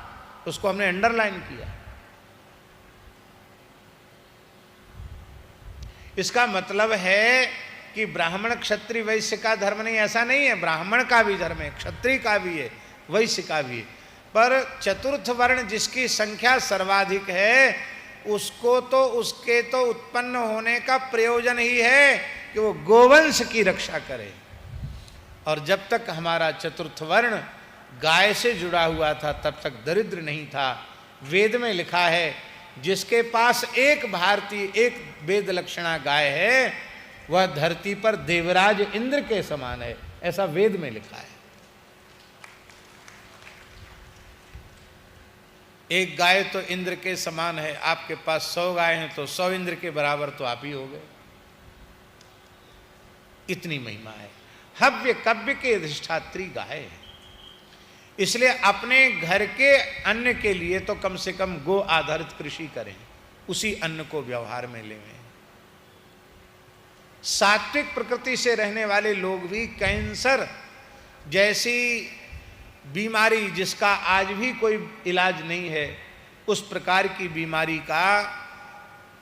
उसको हमने अंडरलाइन किया। इसका मतलब है कि ब्राह्मण क्षत्रिय वैश्य का धर्म नहीं, ऐसा नहीं है। ब्राह्मण का भी धर्म है, क्षत्रिय का भी है, वैश्य का भी है, पर चतुर्थ वर्ण जिसकी संख्या सर्वाधिक है उसको तो उसके तो उत्पन्न होने का प्रयोजन ही है कि वो गोवंश की रक्षा करे। और जब तक हमारा चतुर्थ वर्ण गाय से जुड़ा हुआ था तब तक दरिद्र नहीं था। वेद में लिखा है जिसके पास एक भारतीय, एक वेद लक्षणा गाय है वह धरती पर देवराज इंद्र के समान है, ऐसा वेद में लिखा है। एक गाय तो इंद्र के समान है, आपके पास 100 गाय हैं तो 100 इंद्र के बराबर तो आप ही हो गए। इतनी महिमा है। हव्य कव्य के अधिष्ठात्री गाय है, इसलिए अपने घर के अन्न के लिए तो कम से कम गो आधारित कृषि करें, उसी अन्न को व्यवहार में लें। सात्विक प्रकृति से रहने वाले लोग भी कैंसर जैसी बीमारी जिसका आज भी कोई इलाज नहीं है, उस प्रकार की बीमारी का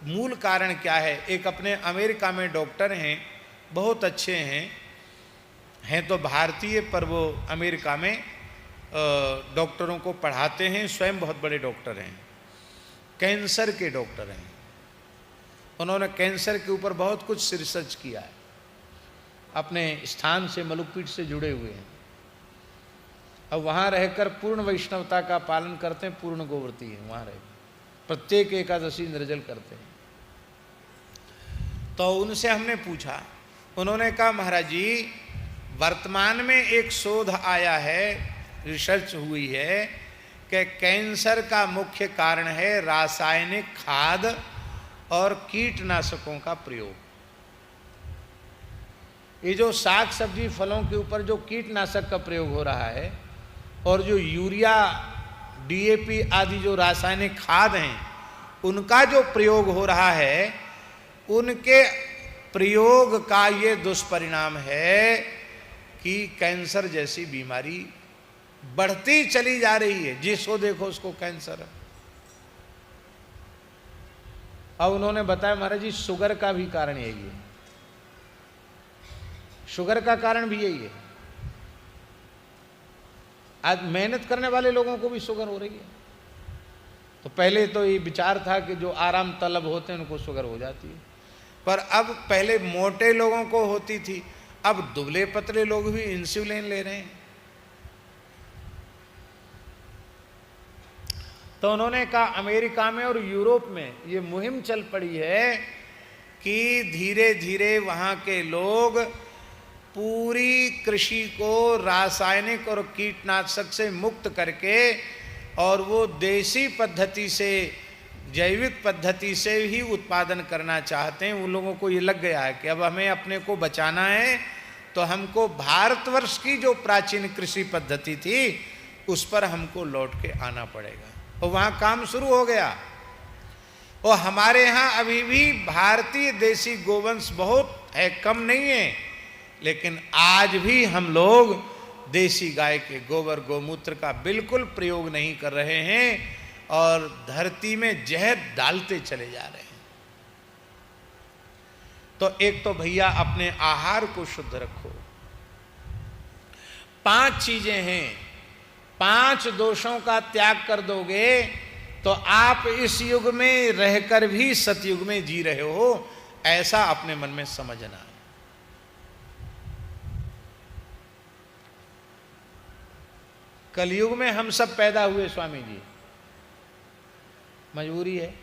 मूल कारण क्या है? एक अपने अमेरिका में डॉक्टर हैं, बहुत अच्छे हैं तो भारतीय, पर वो अमेरिका में डॉक्टरों को पढ़ाते हैं, स्वयं बहुत बड़े डॉक्टर हैं, कैंसर के डॉक्टर हैं। उन्होंने कैंसर के ऊपर बहुत कुछ रिसर्च किया है, अपने स्थान से मलुकपीठ से जुड़े हुए हैं। अब वहाँ रहकर पूर्ण वैष्णवता का पालन करते हैं, पूर्ण गोवर्ती हैं, वहाँ रह प्रत्येक एकादशी निर्जल करते हैं। तो उनसे हमने पूछा, उन्होंने कहा महाराज जी वर्तमान में एक शोध आया है, रिसर्च हुई है कि कैंसर का मुख्य कारण है रासायनिक खाद और कीटनाशकों का प्रयोग। ये जो साग सब्जी फलों के ऊपर जो कीटनाशक का प्रयोग हो रहा है और जो यूरिया, डीएपी आदि जो रासायनिक खाद हैं उनका जो प्रयोग हो रहा है, उनके प्रयोग का ये दुष्परिणाम है कि कैंसर जैसी बीमारी बढ़ती चली जा रही है। जिसको देखो उसको कैंसर है। अब उन्होंने बताया महाराज जी शुगर का भी कारण यही है, शुगर का कारण भी यही है। आज मेहनत करने वाले लोगों को भी शुगर हो रही है। तो पहले तो ये विचार था कि जो आराम तलब होते हैं उनको शुगर हो जाती है, पर अब पहले मोटे लोगों को होती थी, अब दुबले पतले लोग भी इंसुलिन ले रहे हैं। तो उन्होंने कहा अमेरिका में और यूरोप में ये मुहिम चल पड़ी है कि धीरे धीरे वहाँ के लोग पूरी कृषि को रासायनिक और कीटनाशक से मुक्त करके और वो देसी पद्धति से, जैविक पद्धति से ही उत्पादन करना चाहते हैं। उन लोगों को ये लग गया है कि अब हमें अपने को बचाना है तो हमको भारतवर्ष की जो प्राचीन कृषि पद्धति थी उस पर हमको लौट के आना पड़ेगा। और वहाँ काम शुरू हो गया। और हमारे यहाँ अभी भी भारतीय देसी गोवंश बहुत है, कम नहीं है, लेकिन आज भी हम लोग देसी गाय के गोबर गोमूत्र का बिल्कुल प्रयोग नहीं कर रहे हैं और धरती में जहर डालते चले जा रहे हैं। तो एक तो भैया अपने आहार को शुद्ध रखो। 5 चीजें हैं, 5 दोषों का त्याग कर दोगे तो आप इस युग में रहकर भी सतयुग में जी रहे हो, ऐसा अपने मन में समझना। कलयुग में हम सब पैदा हुए स्वामी जी, मजबूरी है,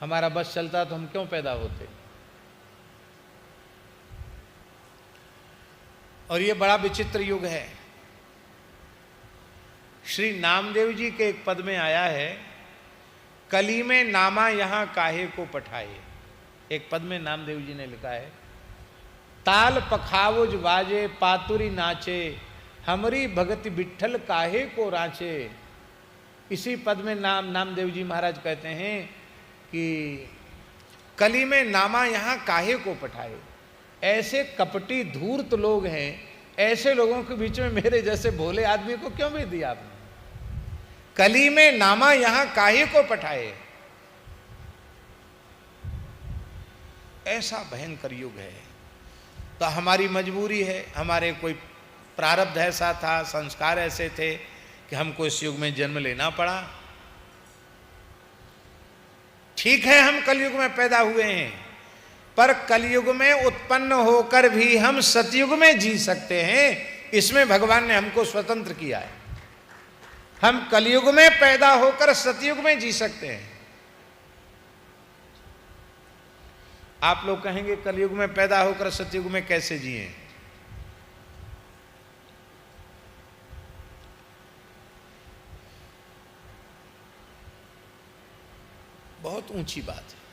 हमारा बस चलता तो हम क्यों पैदा होते। और ये बड़ा विचित्र युग है। श्री नामदेव जी के एक पद में आया है, कली में नामा यहां काहे को पठाए। एक पद में नामदेव जी ने लिखा है, ताल पखावुज बाजे पातुरी नाचे, हमरी भगति बिट्ठल काहे को रांचे। इसी पद में नामदेव जी महाराज कहते हैं कि कली में नामा यहां काहे को पठाए। ऐसे कपटी धूर्त लोग हैं, ऐसे लोगों के बीच में मेरे जैसे भोले आदमी को क्यों भेज दिया आपने। कली में नामा यहां काहे को पठाए। ऐसा भयंकर युग है। तो हमारी मजबूरी है, हमारे कोई प्रारब्ध ऐसा था, संस्कार ऐसे थे कि हमको इस युग में जन्म लेना पड़ा। ठीक है, हम कलयुग में पैदा हुए हैं, पर कलयुग में उत्पन्न होकर भी हम सतयुग में जी सकते हैं। इसमें भगवान ने हमको स्वतंत्र किया है। हम कलयुग में पैदा होकर सतयुग में जी सकते हैं। आप लोग कहेंगे कलयुग में पैदा होकर सतयुग में कैसे जिए। बहुत ऊंची बात है।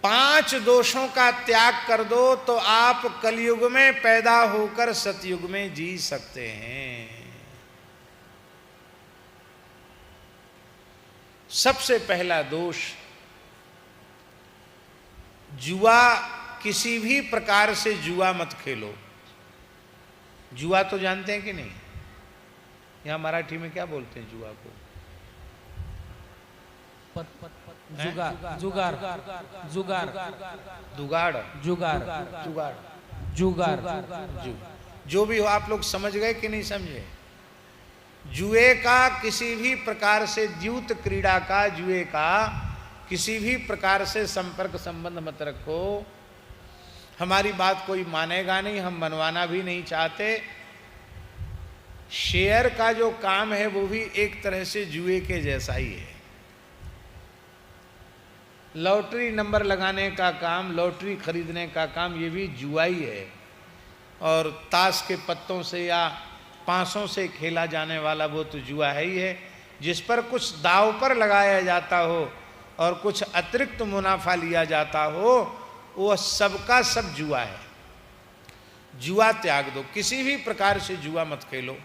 5 दोषों का त्याग कर दो तो आप कलयुग में पैदा होकर सतयुग में जी सकते हैं। सबसे पहला दोष, जुआ, किसी भी प्रकार से जुआ मत खेलो। जुआ तो जानते हैं कि नहीं? यहां मराठी में क्या बोलते हैं जुआ को? जुगार जुगार जुगार दुगाड़, जुगार जुगाड़, जुगार जो भी हो, आप लोग समझ गए कि नहीं समझे? जुए का किसी भी प्रकार से, द्यूत क्रीड़ा का, जुए का किसी भी प्रकार से संपर्क संबंध मत रखो। हमारी बात कोई मानेगा नहीं, हम मनवाना भी नहीं चाहते। शेयर का जो काम है वो भी एक तरह से जुए के जैसा ही है। लॉटरी नंबर लगाने का काम, लॉटरी खरीदने का काम, ये भी जुआ ही है। और ताश के पत्तों से या पांसों से खेला जाने वाला वो तो जुआ है ही है। जिस पर कुछ दांव पर लगाया जाता हो और कुछ अतिरिक्त मुनाफा लिया जाता हो, वो सबका सब जुआ है। जुआ त्याग दो, किसी भी प्रकार से जुआ मत खेलो।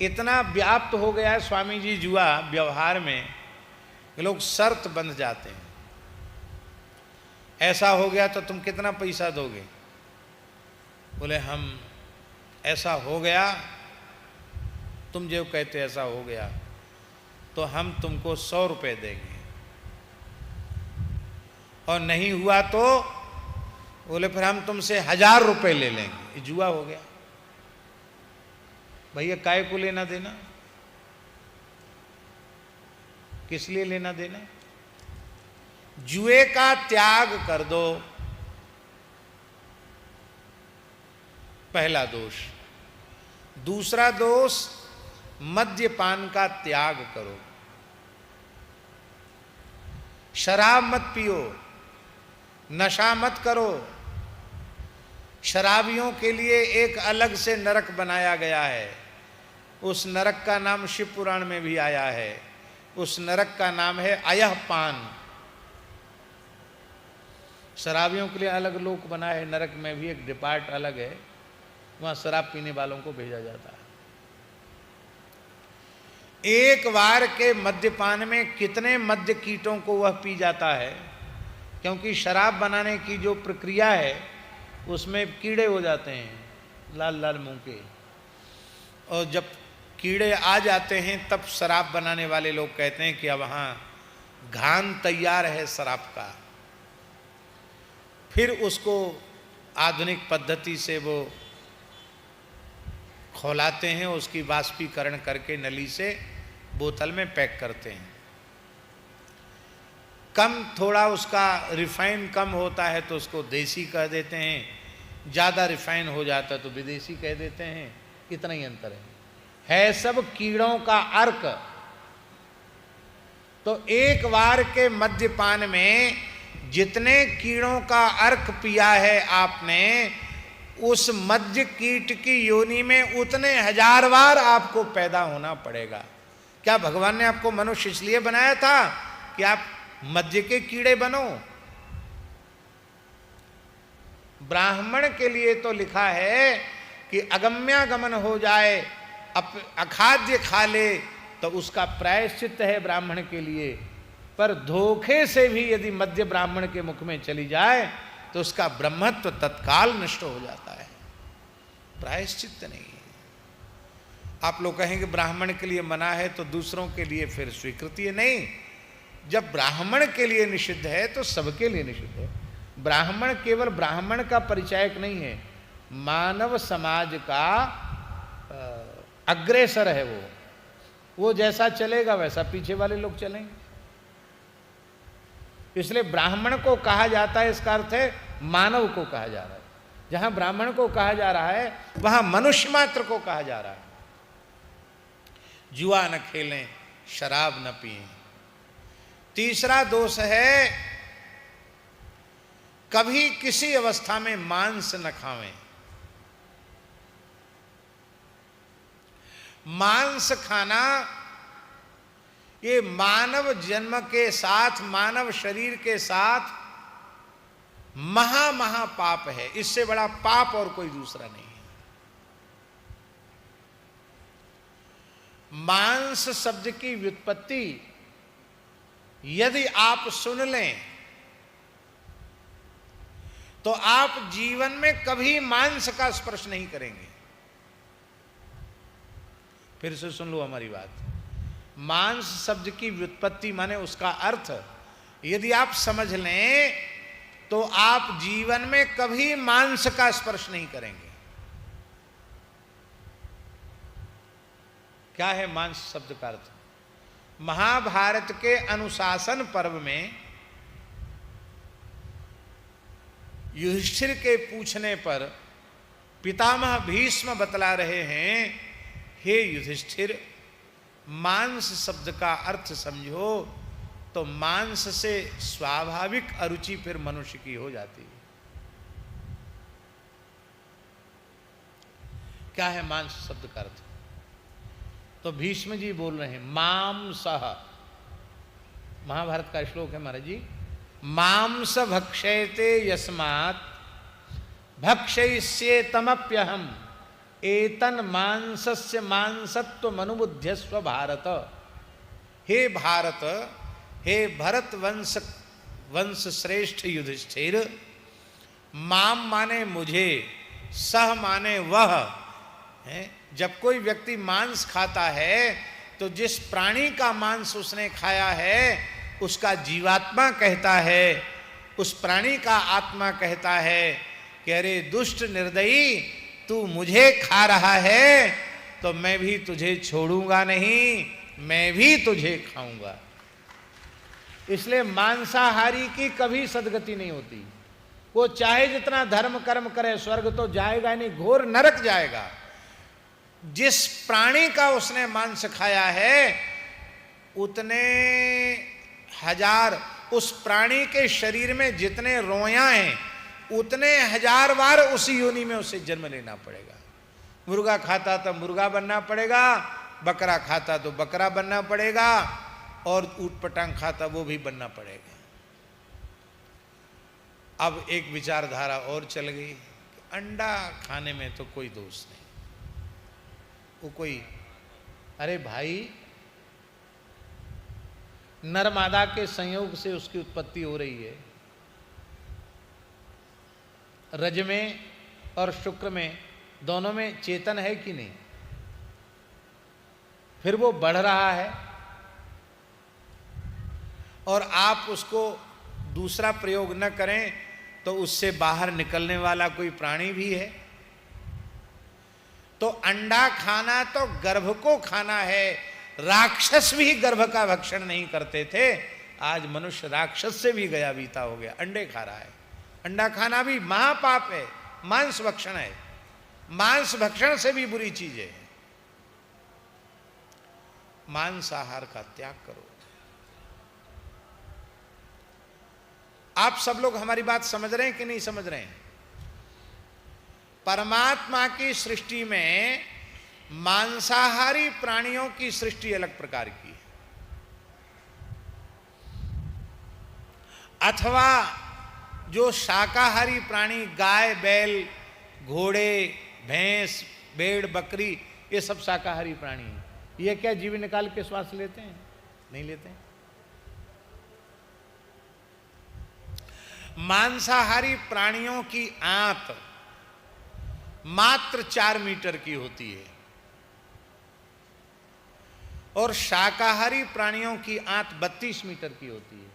इतना व्याप्त हो गया है स्वामी जी जुआ व्यवहार में कि लोग शर्त बंध जाते हैं। ऐसा हो गया तो तुम कितना पैसा दोगे? बोले हम, ऐसा हो गया, तुम जो कहते ऐसा हो गया तो हम तुमको 100 रुपये देंगे, और नहीं हुआ तो बोले फिर हम तुमसे 1000 रुपये ले लेंगे। ये जुआ हो गया। भैया काय को लेना देना? किस लिए लेना देना? जुए का त्याग कर दो, पहला दोष। दूसरा दोष, मद्यपान का त्याग करो। शराब मत पियो, नशा मत करो। शराबियों के लिए एक अलग से नरक बनाया गया है। उस नरक का नाम शिव पुराण में भी आया है। उस नरक का नाम है अयः पान। शराबियों के लिए अलग लोक बना है, नरक में भी एक डिपार्ट अलग है, वहां शराब पीने वालों को भेजा जाता है। एक बार के मद्यपान में कितने मद्य कीटों को वह पी जाता है, क्योंकि शराब बनाने की जो प्रक्रिया है उसमें कीड़े हो जाते हैं लाल लाल मुंह के, और जब कीड़े आ जाते हैं तब शराब बनाने वाले लोग कहते हैं कि अब हाँ घान तैयार है शराब का। फिर उसको आधुनिक पद्धति से वो खौलाते हैं, उसकी वाष्पीकरण करके नली से बोतल में पैक करते हैं। कम थोड़ा उसका रिफाइन कम होता है तो उसको देसी कह देते हैं, ज़्यादा रिफाइन हो जाता है तो विदेशी कह देते हैं। इतना ही अंतर है सब कीड़ों का अर्क। तो एक बार के मद्यपान में जितने कीड़ों का अर्क पिया है आपने, उस मद्य कीट की योनि में उतने हजार बार आपको पैदा होना पड़ेगा। क्या भगवान ने आपको मनुष्य इसलिए बनाया था कि आप मद्य के कीड़े बनो? ब्राह्मण के लिए तो लिखा है कि अगम्यागमन हो जाए, अखाद्य खा ले तो उसका प्रायश्चित है ब्राह्मण के लिए, पर धोखे से भी यदि मद्य ब्राह्मण के मुख में चली जाए तो उसका ब्रह्मत्व तत्काल नष्ट हो जाता है, प्रायश्चित नहीं है। आप लोग कहेंगे ब्राह्मण के लिए मना है तो दूसरों के लिए फिर स्वीकृति है। नहीं, जब ब्राह्मण के लिए निषिद्ध है तो सबके लिए निषिद्ध है। ब्राह्मण केवल ब्राह्मण का परिचायक नहीं है, मानव समाज का अग्रेसर है। वो जैसा चलेगा वैसा पीछे वाले लोग चलेंगे। इसलिए ब्राह्मण को कहा जाता है, इसका अर्थ है मानव को कहा जा रहा है। जहां ब्राह्मण को कहा जा रहा है वहां मनुष्य मात्र को कहा जा रहा है। जुआ न खेलें, शराब न पिएं। तीसरा दोष है कभी किसी अवस्था में मांस न खावें। मांस खाना ये मानव जन्म के साथ, मानव शरीर के साथ महा पाप है। इससे बड़ा पाप और कोई दूसरा नहीं है। मांस शब्द की व्युत्पत्ति यदि आप सुन लें तो आप जीवन में कभी मांस का स्पर्श नहीं करेंगे। फिर से सुन लो हमारी बात। मांस शब्द की व्युत्पत्ति माने उसका अर्थ यदि आप समझ लें तो आप जीवन में कभी मांस का स्पर्श नहीं करेंगे। क्या है मांस शब्द का अर्थ? महाभारत के अनुशासन पर्व में युधिष्ठिर के पूछने पर पितामह भीष्म बतला रहे हैं, हे युधिष्ठिर, मांस शब्द का अर्थ समझो तो मांस से स्वाभाविक अरुचि फिर मनुष्य की हो जाती है। क्या है मांस शब्द का अर्थ? तो भीष्म जी बोल रहे हैं मांसः, महाभारत का श्लोक है महाराज जी, मांस भक्षयते यस्मात् भक्षयिष्येतमप्यहम् एतन मांसस्य मांसत्व मनुबुध्यस्व भारत। हे भारत, हे भरत वंश श्रेष्ठ युधिष्ठिर, माम माने मुझे, सह माने वह है। जब कोई व्यक्ति मांस खाता है तो जिस प्राणी का मांस उसने खाया है उसका जीवात्मा कहता है, उस प्राणी का आत्मा कहता है कि अरे दुष्ट निर्दयी, तू मुझे खा रहा है तो मैं भी तुझे छोड़ूंगा नहीं, मैं भी तुझे खाऊंगा। इसलिए मांसाहारी की कभी सदगति नहीं होती। वो चाहे जितना धर्म कर्म करे स्वर्ग तो जाएगा नहीं, घोर नरक जाएगा। जिस प्राणी का उसने मांस खाया है उतने हजार, उस प्राणी के शरीर में जितने रोयां हैं उतने हजार बार उसी योनि में उसे जन्म लेना पड़ेगा। मुर्गा खाता तो मुर्गा बनना पड़ेगा, बकरा खाता तो बकरा बनना पड़ेगा, और ऊट पटांग खाता वो भी बनना पड़ेगा। अब एक विचारधारा और चल गई, अंडा खाने में तो कोई दोष नहीं, वो कोई, अरे भाई नर मादा के संयोग से उसकी उत्पत्ति हो रही है, रज में और शुक्र में दोनों में चेतन है कि नहीं, फिर वो बढ़ रहा है और आप उसको दूसरा प्रयोग न करें तो उससे बाहर निकलने वाला कोई प्राणी भी है। तो अंडा खाना तो गर्भ को खाना है, राक्षस भी गर्भ का भक्षण नहीं करते थे, आज मनुष्य राक्षस से भी गया बीता हो गया, अंडे खा रहा है। अंडा खाना भी महापाप है, मांस भक्षण है, मांस भक्षण से भी बुरी चीज है। मांसाहार का त्याग करो। आप सब लोग हमारी बात समझ रहे हैं कि नहीं समझ रहे हैं? परमात्मा की सृष्टि में मांसाहारी प्राणियों की सृष्टि अलग प्रकार की है, अथवा जो शाकाहारी प्राणी गाय बैल घोड़े भैंस भेड़ बकरी ये सब शाकाहारी प्राणी हैं, ये क्या जीव निकाल के श्वास लेते हैं? नहीं लेते हैं। मांसाहारी प्राणियों की आंत मात्र 4 मीटर की होती है और शाकाहारी प्राणियों की आंत 32 मीटर की होती है।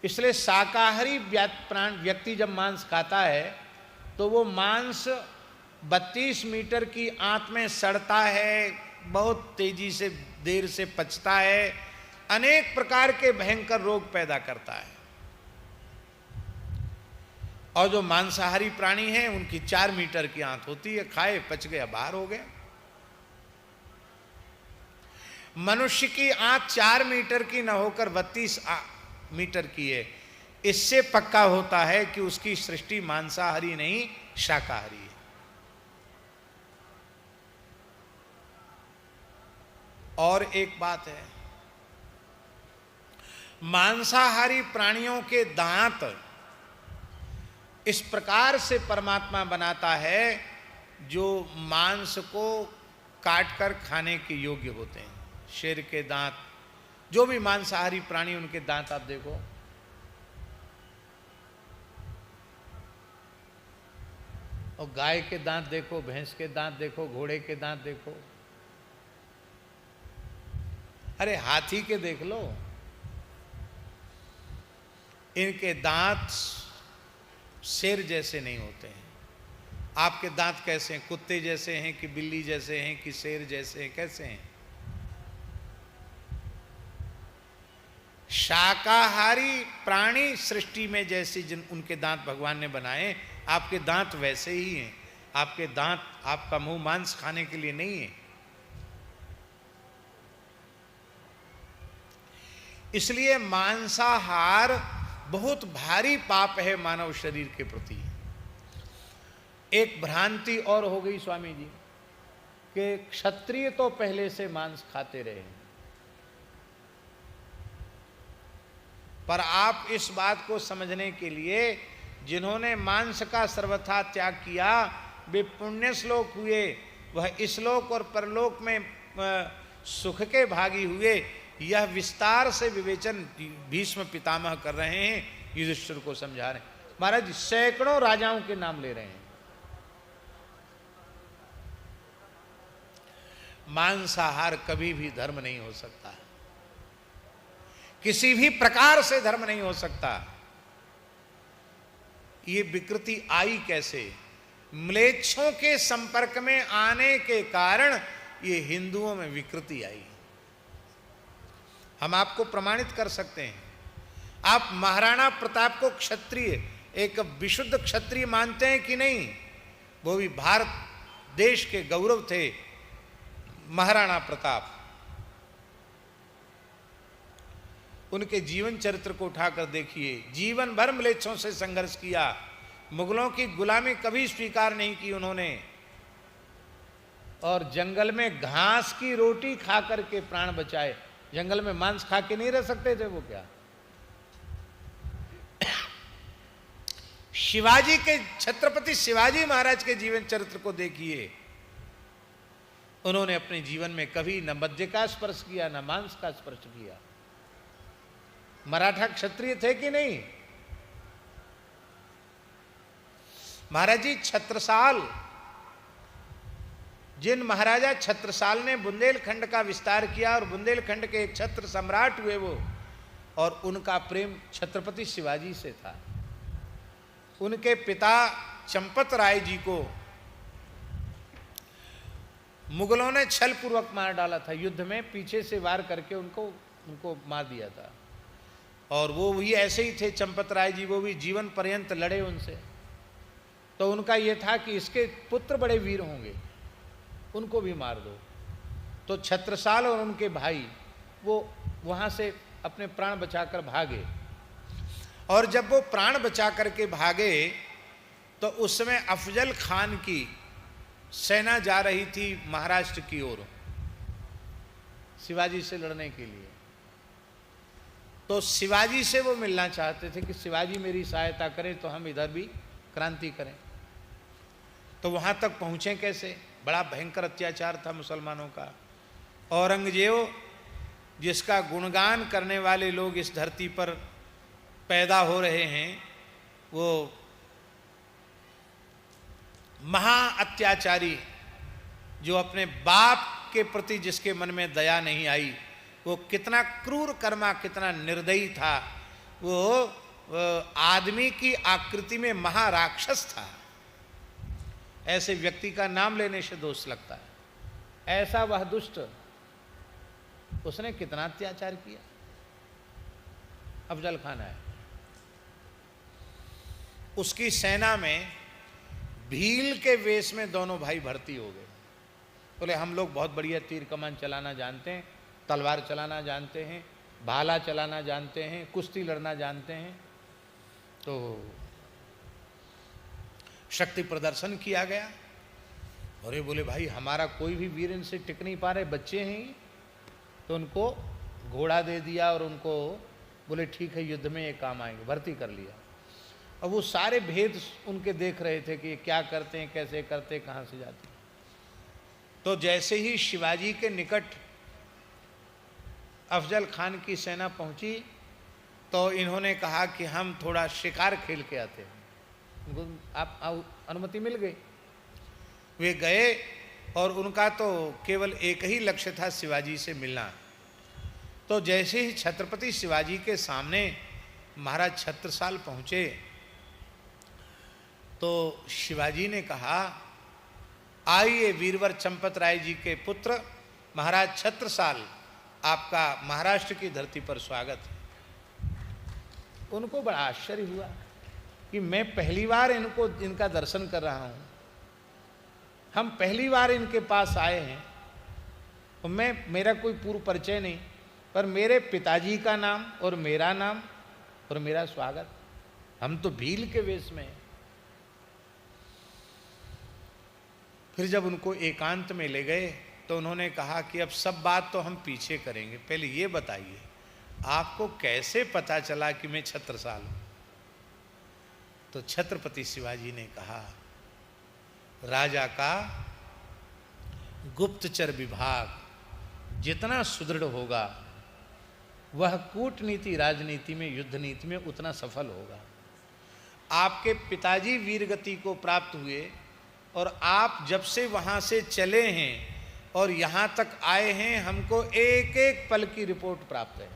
इसलिए शाकाहारी व्यक्ति जब मांस खाता है तो वो मांस 32 मीटर की आंत में सड़ता है, बहुत तेजी से देर से पचता है, अनेक प्रकार के भयंकर रोग पैदा करता है। और जो मांसाहारी प्राणी हैं उनकी 4 मीटर की आंत होती है, खाए पच गया बाहर हो गया। मनुष्य की आंत 4 मीटर की न होकर 32 मीटर की है। इससे पक्का होता है कि उसकी सृष्टि मांसाहारी नहीं शाकाहारी है। और एक बात है, मांसाहारी प्राणियों के दांत इस प्रकार से परमात्मा बनाता है जो मांस को काटकर खाने के योग्य होते हैं। शेर के दांत, जो भी मांसाहारी प्राणी उनके दांत आप देखो, और गाय के दांत देखो, भैंस के दांत देखो, घोड़े के दांत देखो, अरे हाथी के देख लो, इनके दांत शेर जैसे नहीं होते हैं। आपके दांत कैसे हैं? कुत्ते जैसे हैं कि बिल्ली जैसे हैं कि शेर जैसे हैं? कैसे हैं? शाकाहारी प्राणी सृष्टि में जैसे जिन उनके दांत भगवान ने बनाए, आपके दांत वैसे ही हैं। आपके दांत, आपका मुंह मांस खाने के लिए नहीं है। इसलिए मांसाहार बहुत भारी पाप है मानव शरीर के प्रति। एक भ्रांति और हो गई स्वामी जी कि क्षत्रिय तो पहले से मांस खाते रहे, पर आप इस बात को समझने के लिए जिन्होंने मांस का सर्वथा त्याग किया वे पुण्य श्लोक हुए, वह इसलोक और परलोक में सुख के भागी हुए। यह विस्तार से विवेचन भीष्म पितामह कर रहे हैं, युधिष्ठिर को समझा रहे हैं। महाराज सैकड़ों राजाओं के नाम ले रहे हैं। मांसाहार कभी भी धर्म नहीं हो सकता, किसी भी प्रकार से धर्म नहीं हो सकता। ये विकृति आई कैसे? म्लेच्छों के संपर्क में आने के कारण ये हिंदुओं में विकृति आई। हम आपको प्रमाणित कर सकते हैं। आप महाराणा प्रताप को क्षत्रिय, एक विशुद्ध क्षत्रिय मानते हैं कि नहीं? वो भी भारत देश के गौरव थे महाराणा प्रताप। उनके जीवन चरित्र को उठाकर देखिए। जीवन भर म्लेच्छों से संघर्ष किया, मुगलों की गुलामी कभी स्वीकार नहीं की उन्होंने, और जंगल में घास की रोटी खा करके प्राण बचाए। जंगल में मांस खा के नहीं रह सकते थे वो क्या? शिवाजी के, छत्रपति शिवाजी महाराज के जीवन चरित्र को देखिए। उन्होंने अपने जीवन में कभी न मध्य का स्पर्श किया, न मांस का स्पर्श किया। मराठा क्षत्रिय थे कि नहीं? महाराज जी छत्रसाल, जिन महाराजा छत्रसाल ने बुंदेलखंड का विस्तार किया और बुंदेलखंड के एक छत्र सम्राट हुए वो, और उनका प्रेम छत्रपति शिवाजी से था। उनके पिता चंपत राय जी को मुगलों ने छल पूर्वक मार डाला था। युद्ध में पीछे से वार करके उनको मार दिया था। और वो भी ऐसे ही थे चंपत राय जी, वो भी जीवन पर्यंत लड़े उनसे। तो उनका ये था कि इसके पुत्र बड़े वीर होंगे, उनको भी मार दो। तो छत्रसाल और उनके भाई वो वहाँ से अपने प्राण बचाकर भागे। और जब वो प्राण बचा करके भागे तो उस समय अफजल खान की सेना जा रही थी महाराष्ट्र की ओर शिवाजी से लड़ने के लिए। तो शिवाजी से वो मिलना चाहते थे कि शिवाजी मेरी सहायता करें तो हम इधर भी क्रांति करें। तो वहाँ तक पहुँचे कैसे? बड़ा भयंकर अत्याचार था मुसलमानों का। औरंगजेब, जिसका गुणगान करने वाले लोग इस धरती पर पैदा हो रहे हैं, वो महा अत्याचारी, जो अपने बाप के प्रति जिसके मन में दया नहीं आई, वो कितना क्रूर कर्मा, कितना निर्दयी था। वो आदमी की आकृति में महाराक्षस था। ऐसे व्यक्ति का नाम लेने से दोष लगता है। ऐसा वह दुष्ट, उसने कितना अत्याचार किया। अफजल खान है, उसकी सेना में भील के वेश में दोनों भाई भर्ती हो गए। बोले हम लोग बहुत बढ़िया तीर कमान चलाना जानते हैं, तलवार चलाना जानते हैं, भाला चलाना जानते हैं, कुश्ती लड़ना जानते हैं। तो शक्ति प्रदर्शन किया गया। और ये बोले भाई हमारा कोई भी वीर इनसे टिक नहीं पा रहे, बच्चे हैं। तो उनको घोड़ा दे दिया और उनको बोले ठीक है युद्ध में ये काम आएंगे, भर्ती कर लिया। और वो सारे भेद उनके देख रहे थे कि ये क्या करते हैं, कैसे करते हैं, कहाँ से जाते हैं। तो जैसे ही शिवाजी के निकट अफजल खान की सेना पहुंची तो इन्होंने कहा कि हम थोड़ा शिकार खेल के आते हैं। उनको आप अनुमति मिल गई। वे गए और उनका तो केवल एक ही लक्ष्य था, शिवाजी से मिलना। तो जैसे ही छत्रपति शिवाजी के सामने महाराज छत्रसाल पहुँचे तो शिवाजी ने कहा, आइए वीरवर चंपत राय जी के पुत्र महाराज छत्रसाल, आपका महाराष्ट्र की धरती पर स्वागत है। उनको बड़ा आश्चर्य हुआ कि मैं पहली बार इनका दर्शन कर रहा हूँ, हम पहली बार इनके पास आए हैं। और मेरा कोई पूर्व परिचय नहीं, पर मेरे पिताजी का नाम और मेरा नाम और मेरा स्वागत, हम तो भील के वेश में हैं। फिर जब उनको एकांत में ले गए तो उन्होंने कहा कि अब सब बात तो हम पीछे करेंगे, पहले ये बताइए आपको कैसे पता चला कि मैं छत्रसाल हूं? तो छत्रपति शिवाजी ने कहा, राजा का गुप्तचर विभाग जितना सुदृढ़ होगा वह कूटनीति राजनीति में, युद्ध नीति में उतना सफल होगा। आपके पिताजी वीरगति को प्राप्त हुए और आप जब से वहाँ से चले हैं और यहाँ तक आए हैं, हमको एक एक पल की रिपोर्ट प्राप्त है।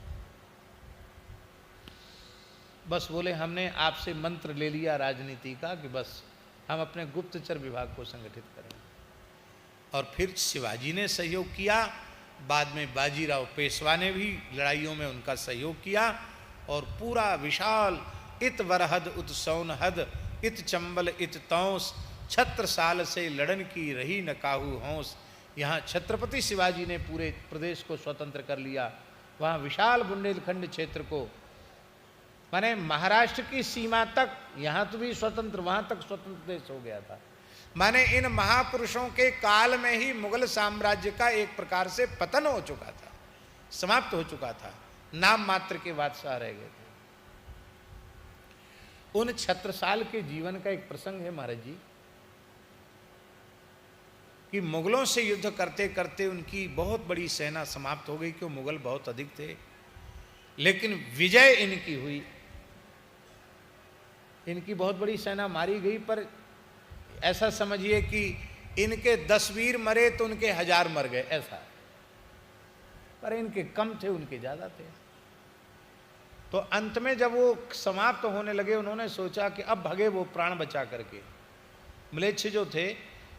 बस बोले हमने आपसे मंत्र ले लिया राजनीति का कि बस हम अपने गुप्तचर विभाग को संगठित करें। और फिर शिवाजी ने सहयोग किया, बाद में बाजीराव पेशवा ने भी लड़ाइयों में उनका सहयोग किया। और पूरा विशाल इत वरहद उत सौनहद इत चंबल इत तौस छत्रसाल से लड़न की रही न काहू हौस। यहाँ छत्रपति शिवाजी ने पूरे प्रदेश को स्वतंत्र कर लिया। वहाँ विशाल बुंदेलखंड क्षेत्र को, माने महाराष्ट्र की सीमा तक, यहाँ तो भी स्वतंत्र, वहाँ तक स्वतंत्र देश हो गया था। माने इन महापुरुषों के काल में ही मुगल साम्राज्य का एक प्रकार से पतन हो चुका था, समाप्त हो चुका था, नाम मात्र के बादशाह रह गए थे। उन छत्रसाल के जीवन का एक प्रसंग है महाराज जी, कि मुगलों से युद्ध करते करते उनकी बहुत बड़ी सेना समाप्त हो गई, क्यों मुगल बहुत अधिक थे, लेकिन विजय इनकी हुई। इनकी बहुत बड़ी सेना मारी गई, पर ऐसा समझिए कि इनके 10 वीर मरे तो उनके 1000 मर गए, ऐसा। पर इनके कम थे, उनके ज्यादा थे। तो अंत में जब वो समाप्त होने लगे, उन्होंने सोचा कि अब भागे वो प्राण बचा करके। म्लेच्छ जो थे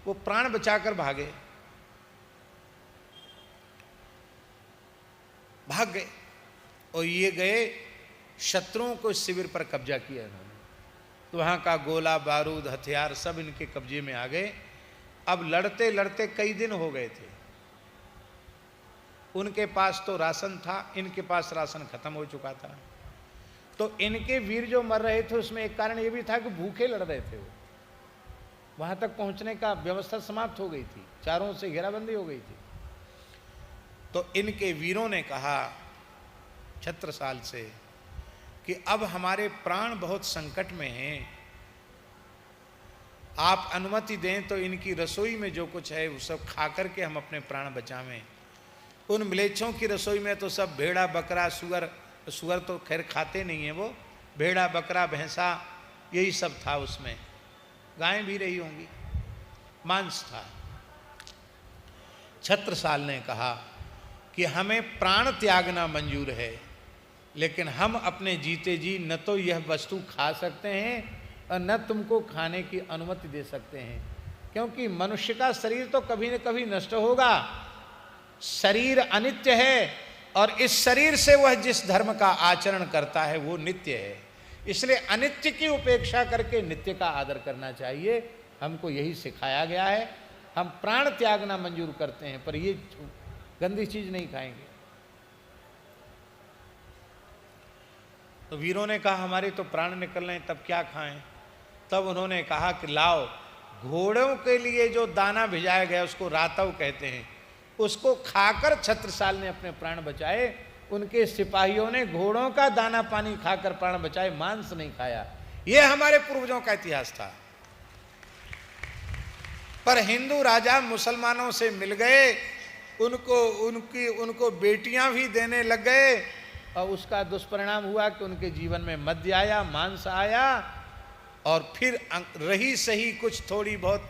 वो प्राण बचाकर भागे, भाग गए, और ये गए शत्रुओं को शिविर पर कब्जा किया इन्होंने। तो वहां का गोला बारूद हथियार सब इनके कब्जे में आ गए। अब लड़ते लड़ते कई दिन हो गए थे। उनके पास तो राशन था, इनके पास राशन खत्म हो चुका था। तो इनके वीर जो मर रहे थे उसमें एक कारण ये भी था कि भूखे लड़ रहे थे। वो वहां तक पहुंचने का व्यवस्था समाप्त हो गई थी, चारों से घेराबंदी हो गई थी। तो इनके वीरों ने कहा छत्रसाल से कि अब हमारे प्राण बहुत संकट में हैं, आप अनुमति दें तो इनकी रसोई में जो कुछ है वो सब खा करके हम अपने प्राण बचावें। उन म्लेच्छों की रसोई में तो सब भेड़ा बकरा सुअर, सुअर तो खैर खाते नहीं है वो, भेड़ा बकरा भैंसा यही सब था उसमें, गायें भी रही होंगी, मांस था। छत्रसाल ने कहा कि हमें प्राण त्यागना मंजूर है, लेकिन हम अपने जीते जी न तो यह वस्तु खा सकते हैं और न तुमको खाने की अनुमति दे सकते हैं, क्योंकि मनुष्य का शरीर तो कभी न कभी नष्ट होगा। शरीर अनित्य है, और इस शरीर से वह जिस धर्म का आचरण करता है वो नित्य है। इसलिए अनित्य की उपेक्षा करके नित्य का आदर करना चाहिए, हमको यही सिखाया गया है। हम प्राण त्यागना मंजूर करते हैं, पर ये गंदी चीज नहीं खाएंगे। तो वीरों ने कहा हमारे तो प्राण निकल रहे हैं, तब क्या खाएं। तब उन्होंने कहा कि लाओ, घोड़ों के लिए जो दाना भिजाया गया उसको रातव कहते हैं, उसको खाकर छत्रसाल ने अपने प्राण बचाए। उनके सिपाहियों ने घोड़ों का दाना पानी खाकर प्राण बचाए, मांस नहीं खाया। यह हमारे पूर्वजों का इतिहास था। पर हिंदू राजा मुसलमानों से मिल गए, उनको बेटियां भी देने लग गए, और उसका दुष्परिणाम हुआ कि उनके जीवन में मद्य आया, मांस आया, और फिर रही सही कुछ थोड़ी बहुत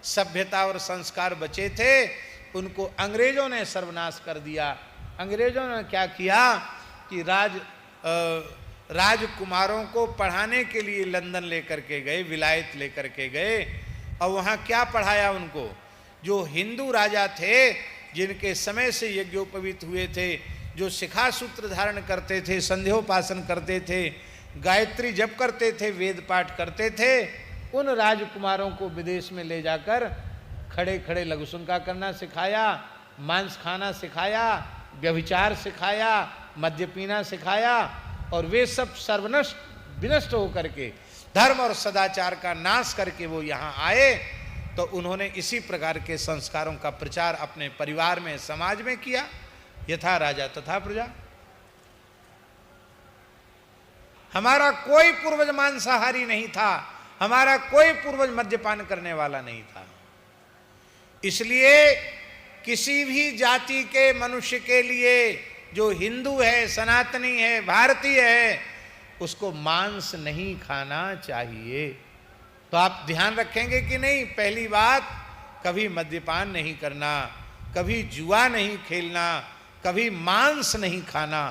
सभ्यता और संस्कार बचे थे, उनको अंग्रेजों ने सर्वनाश कर दिया। अंग्रेजों ने क्या किया कि राजकुमारों को पढ़ाने के लिए लंदन लेकर के गए, विलायत लेकर के गए, और वहाँ क्या पढ़ाया उनको। जो हिंदू राजा थे जिनके समय से यज्ञोपवीत हुए थे, जो शिखा सूत्र धारण करते थे, संध्योपासन करते थे, गायत्री जप करते थे, वेद पाठ करते थे, उन राजकुमारों को विदेश में ले जाकर खड़े खड़े लघुशंका करना सिखाया, मांस खाना सिखाया, व्यभिचार सिखाया, मद्य पीना सिखाया, और वे सब सर्वनष्ट विनष्ट होकर के धर्म और सदाचार का नाश करके वो यहाँ आए। तो उन्होंने इसी प्रकार के संस्कारों का प्रचार अपने परिवार में, समाज में किया। यथा राजा तथा प्रजा। हमारा कोई पूर्वज मांसाहारी नहीं था, हमारा कोई पूर्वज मद्यपान करने वाला नहीं था। इसलिए किसी भी जाति के मनुष्य के लिए जो हिंदू है, सनातनी है, भारतीय है, उसको मांस नहीं खाना चाहिए। तो आप ध्यान रखेंगे कि नहीं। पहली बात, कभी मद्यपान नहीं करना, कभी जुआ नहीं खेलना, कभी मांस नहीं खाना।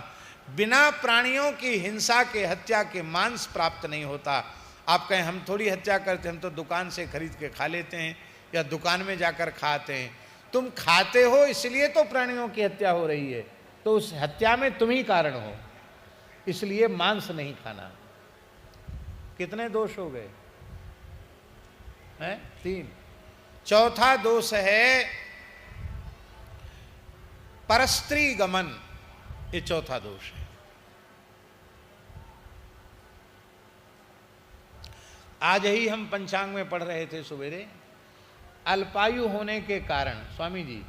बिना प्राणियों की हिंसा के, हत्या के मांस प्राप्त नहीं होता। आप कहें हम थोड़ी हत्या करते, हम तो दुकान से खरीद के खा लेते हैं या दुकान में जाकर खाते हैं। तुम खाते हो इसलिए तो प्राणियों की हत्या हो रही है, तो उस हत्या में तुम ही कारण हो, इसलिए मांस नहीं खाना। कितने दोष हो गए हैं? 3। चौथा दोष है परस्त्री गमन, ये चौथा दोष है। आज ही हम पंचांग में पढ़ रहे थे सवेरे, अल्पायु होने के कारण, स्वामी जी,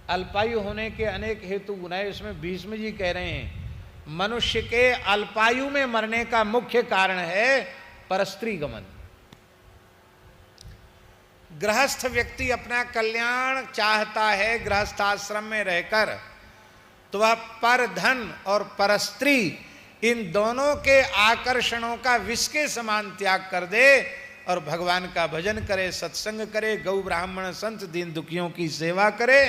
अल्पायु होने के अनेक हेतु गुनाए। इसमें भीष्म जी कह रहे हैं मनुष्य के अल्पायु में मरने का मुख्य कारण है परस्त्री गमन। गृहस्थ व्यक्ति अपना कल्याण चाहता है गृहस्थाश्रम में रहकर, तो वह पर धन और परस्त्री इन दोनों के आकर्षणों का विष के समान त्याग कर दे और भगवान का भजन करे, सत्संग करे, गौ ब्राह्मण संत दीन दुखियों की सेवा करे।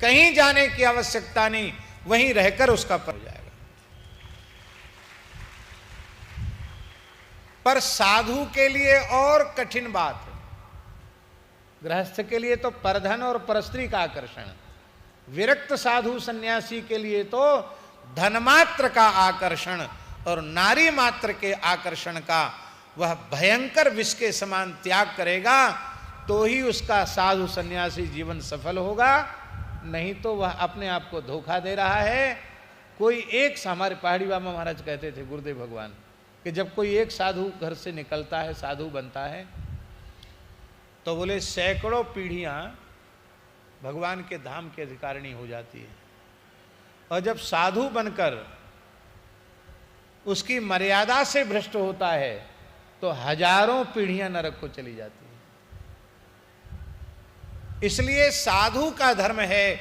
कहीं जाने की आवश्यकता नहीं, वहीं रहकर उसका पर हो जाएगा। पर साधु के लिए और कठिन बात है। गृहस्थ के लिए तो परधन और परस्त्री का आकर्षण, विरक्त साधु सन्यासी के लिए तो धनमात्र का आकर्षण और नारी मात्र के आकर्षण का वह भयंकर विष के समान त्याग करेगा तो ही उसका साधु सन्यासी जीवन सफल होगा, नहीं तो वह अपने आप को धोखा दे रहा है। कोई एक, हमारे पहाड़ी बाबा महाराज कहते थे, गुरुदेव भगवान, कि जब कोई एक साधु घर से निकलता है, साधु बनता है, तो बोले सैकड़ों पीढ़ियां भगवान के धाम की अधिकारिणी हो जाती है, और जब साधु बनकर उसकी मर्यादा से भ्रष्ट होता है तो हजारों पीढ़ियां नरक को चली जाती है। इसलिए साधु का धर्म है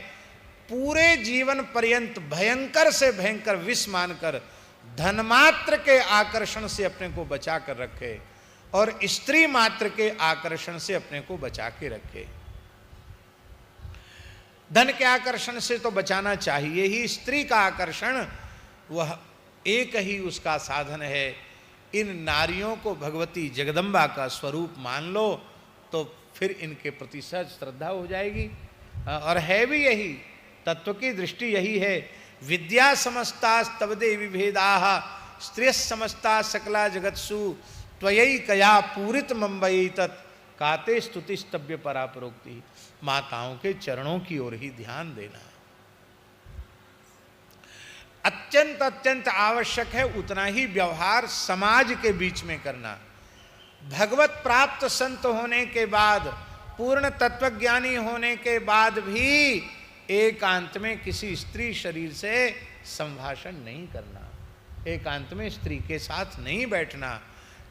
पूरे जीवन पर्यंत भयंकर से भयंकर विष मानकर धनमात्र के आकर्षण से अपने को बचा कर रखे और स्त्री मात्र के आकर्षण से अपने को बचा के रखे। धन के आकर्षण से तो बचाना चाहिए ही, स्त्री का आकर्षण वह एक ही उसका साधन है। इन नारियों को भगवती जगदम्बा का स्वरूप मान लो तो फिर इनके प्रति सहज श्रद्धा हो जाएगी। और है भी यही, तत्व की दृष्टि यही है। विद्या समस्ता तव देवी भेदाः स्त्रिय समस्ता सकला जगत्सु त्वयैकया पूरित मुंबई तत् काते स्तुतिस्तव्य परापरोक्ति। माताओं के चरणों की ओर ही ध्यान देना अत्यंत अत्यंत आवश्यक है। उतना ही व्यवहार समाज के बीच में करना। भगवत प्राप्त संत होने के बाद, पूर्ण तत्वज्ञानी होने के बाद भी एकांत में किसी स्त्री शरीर से संभाषण नहीं करना, एकांत में स्त्री के साथ नहीं बैठना,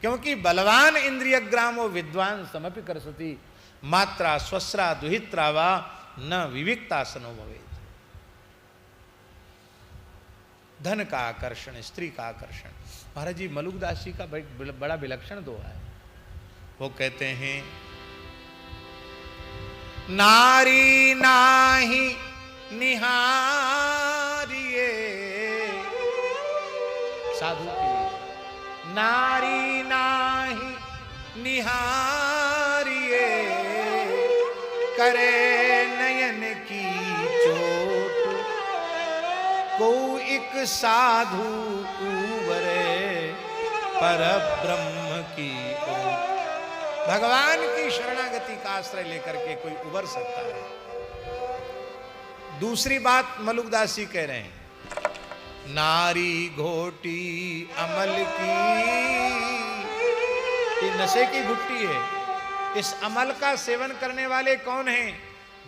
क्योंकि बलवान इंद्रिय ग्रामो विद्वान समपि करसति मात्रा स्वस्रा दुहित्रा वा न विविक्तासनो भवेत्। धन का आकर्षण, स्त्री का आकर्षण। महाराज जी मलुकदास जी का बड़ा विलक्षण दोहा है। वो कहते हैं, नारी नाही निहारिए, साधु के लिए, नारी नाही निहारिए, करे नयन की चोट, को एक साधु उबरे पर ब्रह्म की ओट। भगवान की शरणागति का आश्रय लेकर के कोई उबर सकता है। दूसरी बात मलुकदास जी कह रहे हैं, नारी घोटी अमल की, ये नशे की घुट्टी है। इस अमल का सेवन करने वाले कौन हैं?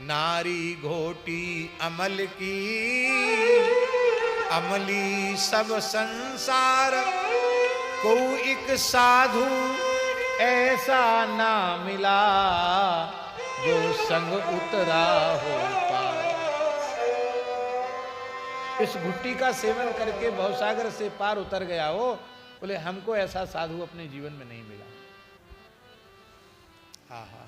नारी घोटी अमल की, अमली सब संसार, को एक साधु ऐसा ना मिला, जो संग उतरा हो पार। इस घुट्टी का सेवन करके भवसागर से पार उतर गया हो, बोले हमको ऐसा साधु अपने जीवन में नहीं मिला। हाँ हाँ,